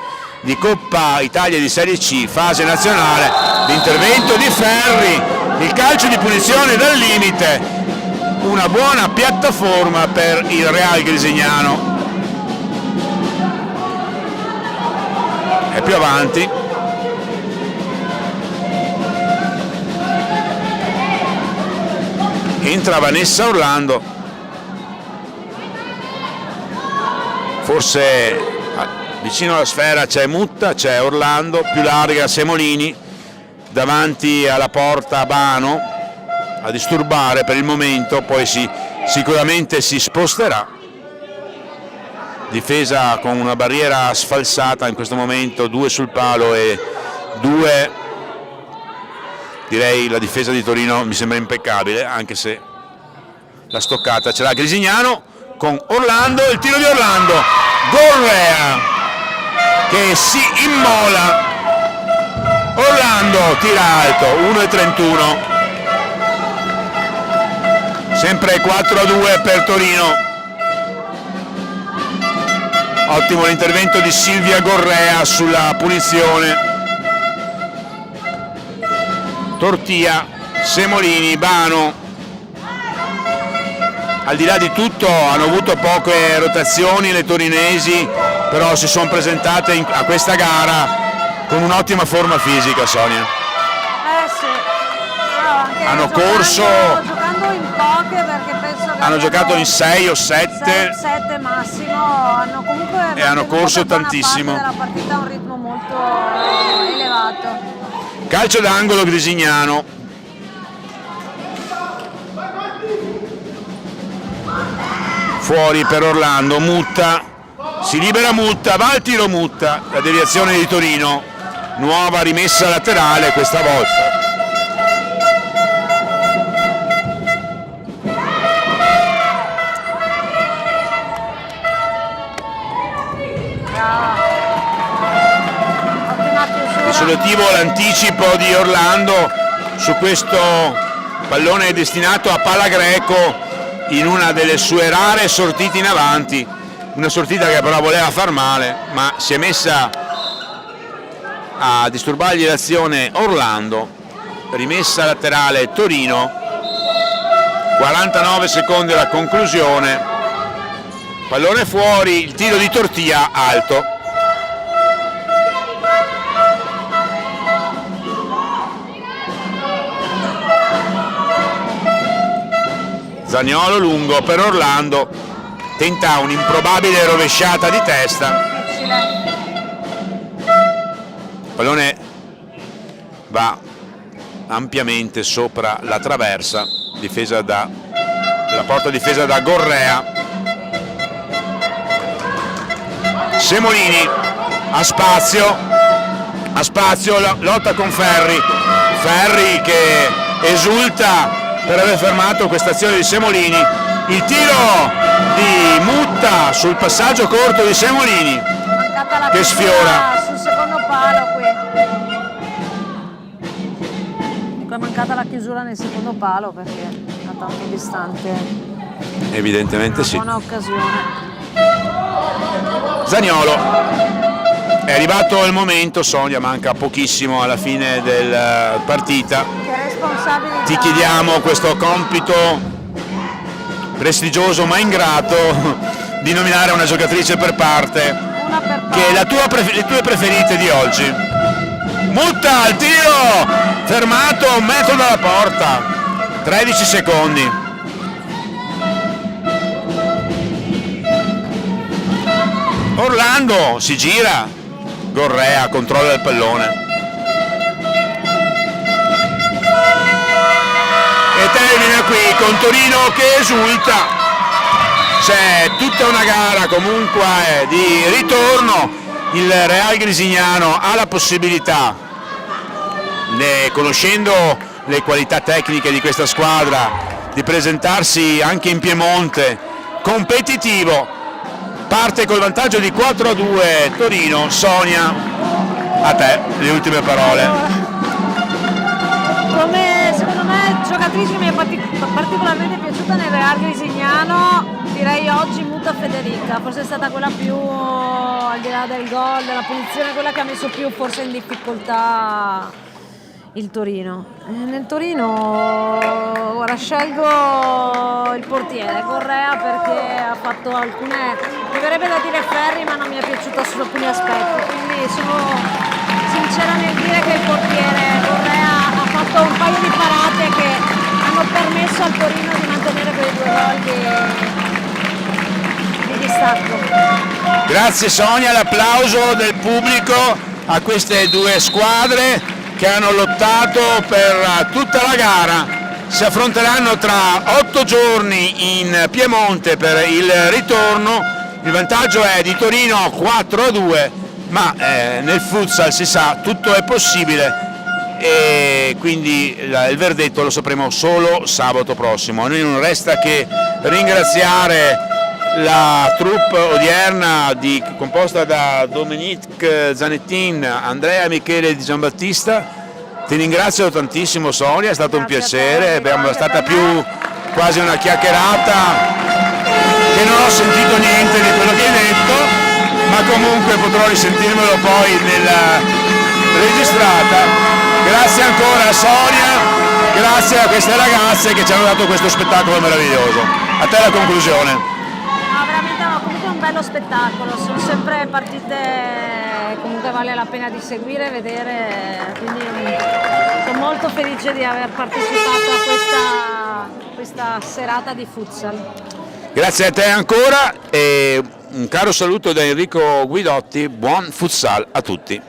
di Coppa Italia di Serie C, fase nazionale. L'intervento di Ferri, il calcio di punizione dal limite, una buona piattaforma per il Real Grisignano. È più avanti. Entra Vanessa Orlando, forse vicino alla sfera c'è Mutta, c'è Orlando, più larga Semolini, davanti alla porta Bano a disturbare per il momento, poi sicuramente si sposterà. Difesa con una barriera sfalsata in questo momento, 2 sul palo e 2. Direi la difesa di Torino mi sembra impeccabile, anche se la stoccata ce l'ha Grisignano con Orlando, il tiro di Orlando, Gorrea che si immola, Orlando tira alto, 1,31, sempre 4-2 per Torino. Ottimo l'intervento di Silvia Gorrea sulla punizione. Tortia, Semolini, Bano, al di là di tutto hanno avuto poche rotazioni le torinesi, però si sono presentate a questa gara con un'ottima forma fisica, Sonia. Sì, anche hanno corso, giocando in poche, perché penso che hanno giocato in 6 o 7 massimo, hanno comunque e hanno corso per buona tantissimo. parte della partita a un ritmo molto elevato. Calcio d'angolo Grisignano. Fuori per Orlando, Mutta, si libera Mutta, va al tiro Mutta, la deviazione di Torino, nuova rimessa laterale questa volta. Risolutivo l'anticipo di Orlando su questo pallone destinato a palla greco in una delle sue rare sortite in avanti, una sortita che però voleva far male, ma si è messa a disturbargli l'azione Orlando. Rimessa laterale Torino, 49 secondi alla conclusione, pallone fuori, il tiro di Tortia alto. Zaniolo lungo per Orlando, tenta un'improbabile rovesciata di testa, Difficile. il pallone va ampiamente sopra la traversa, la porta difesa da Gorrea. Semolini a spazio, lotta con Ferri che esulta per aver fermato questa azione di Semolini. Il tiro di Mutta sul passaggio corto di Semolini che sfiora. Sul secondo palo qui. È mancata la chiusura nel secondo palo perché era tanto distante. Evidentemente sì. Buona occasione. Zaniolo, è arrivato il momento, Sonia, manca pochissimo alla fine della partita. Che responsabilità. Ti chiediamo questo compito prestigioso ma ingrato di nominare una giocatrice per parte, Una per che è le tue preferite di oggi. Mutta al tiro, fermato a 1 metro dalla porta, 13 secondi. Orlando si gira, Gorrea controlla il pallone e termina qui con Torino che esulta. C'è tutta una gara comunque di ritorno, il Real Grisignano ha la possibilità, conoscendo le qualità tecniche di questa squadra, di presentarsi anche in Piemonte competitivo. Parte col vantaggio di 4-2 Torino. Sonia, a te le ultime parole. Come secondo me giocatrice mi è particolarmente piaciuta nel Real Grisignano, direi oggi Mutta Federica, forse è stata quella più, al di là del gol, della punizione, quella che ha messo più forse in difficoltà il Torino. Nel Torino ora scelgo il portiere Gorrea perché ha fatto alcune, mi verrebbe da dire Ferri, ma non mi è piaciuta su alcuni aspetti, quindi sono sincera nel dire che il portiere Gorrea ha fatto un paio di parate che hanno permesso al Torino di mantenere quei 2 gol di distacco. Grazie Sonia, l'applauso del pubblico a queste due squadre che hanno lottato per tutta la gara. Si affronteranno tra 8 giorni in Piemonte per il ritorno. Il vantaggio è di Torino 4-2, ma nel futsal si sa tutto è possibile e quindi il verdetto lo sapremo solo sabato prossimo. A noi non resta che ringraziare la troupe odierna composta da Dominique Zanettin, Andrea Michele Di Giambattista. Ti ringrazio tantissimo Sonia, è stato un piacere, è stata più quasi una chiacchierata che non ho sentito niente di quello che hai detto, ma comunque potrò risentirmelo poi nella registrata. Grazie ancora Sonia, grazie a queste ragazze che ci hanno dato questo spettacolo meraviglioso. A te la conclusione. No, veramente comunque un bello spettacolo, sono sempre partite comunque vale la pena di seguire e vedere, quindi sono molto felice di aver partecipato a questa serata di futsal. Grazie a te ancora e un caro saluto da Enrico Guidotti, buon futsal a tutti.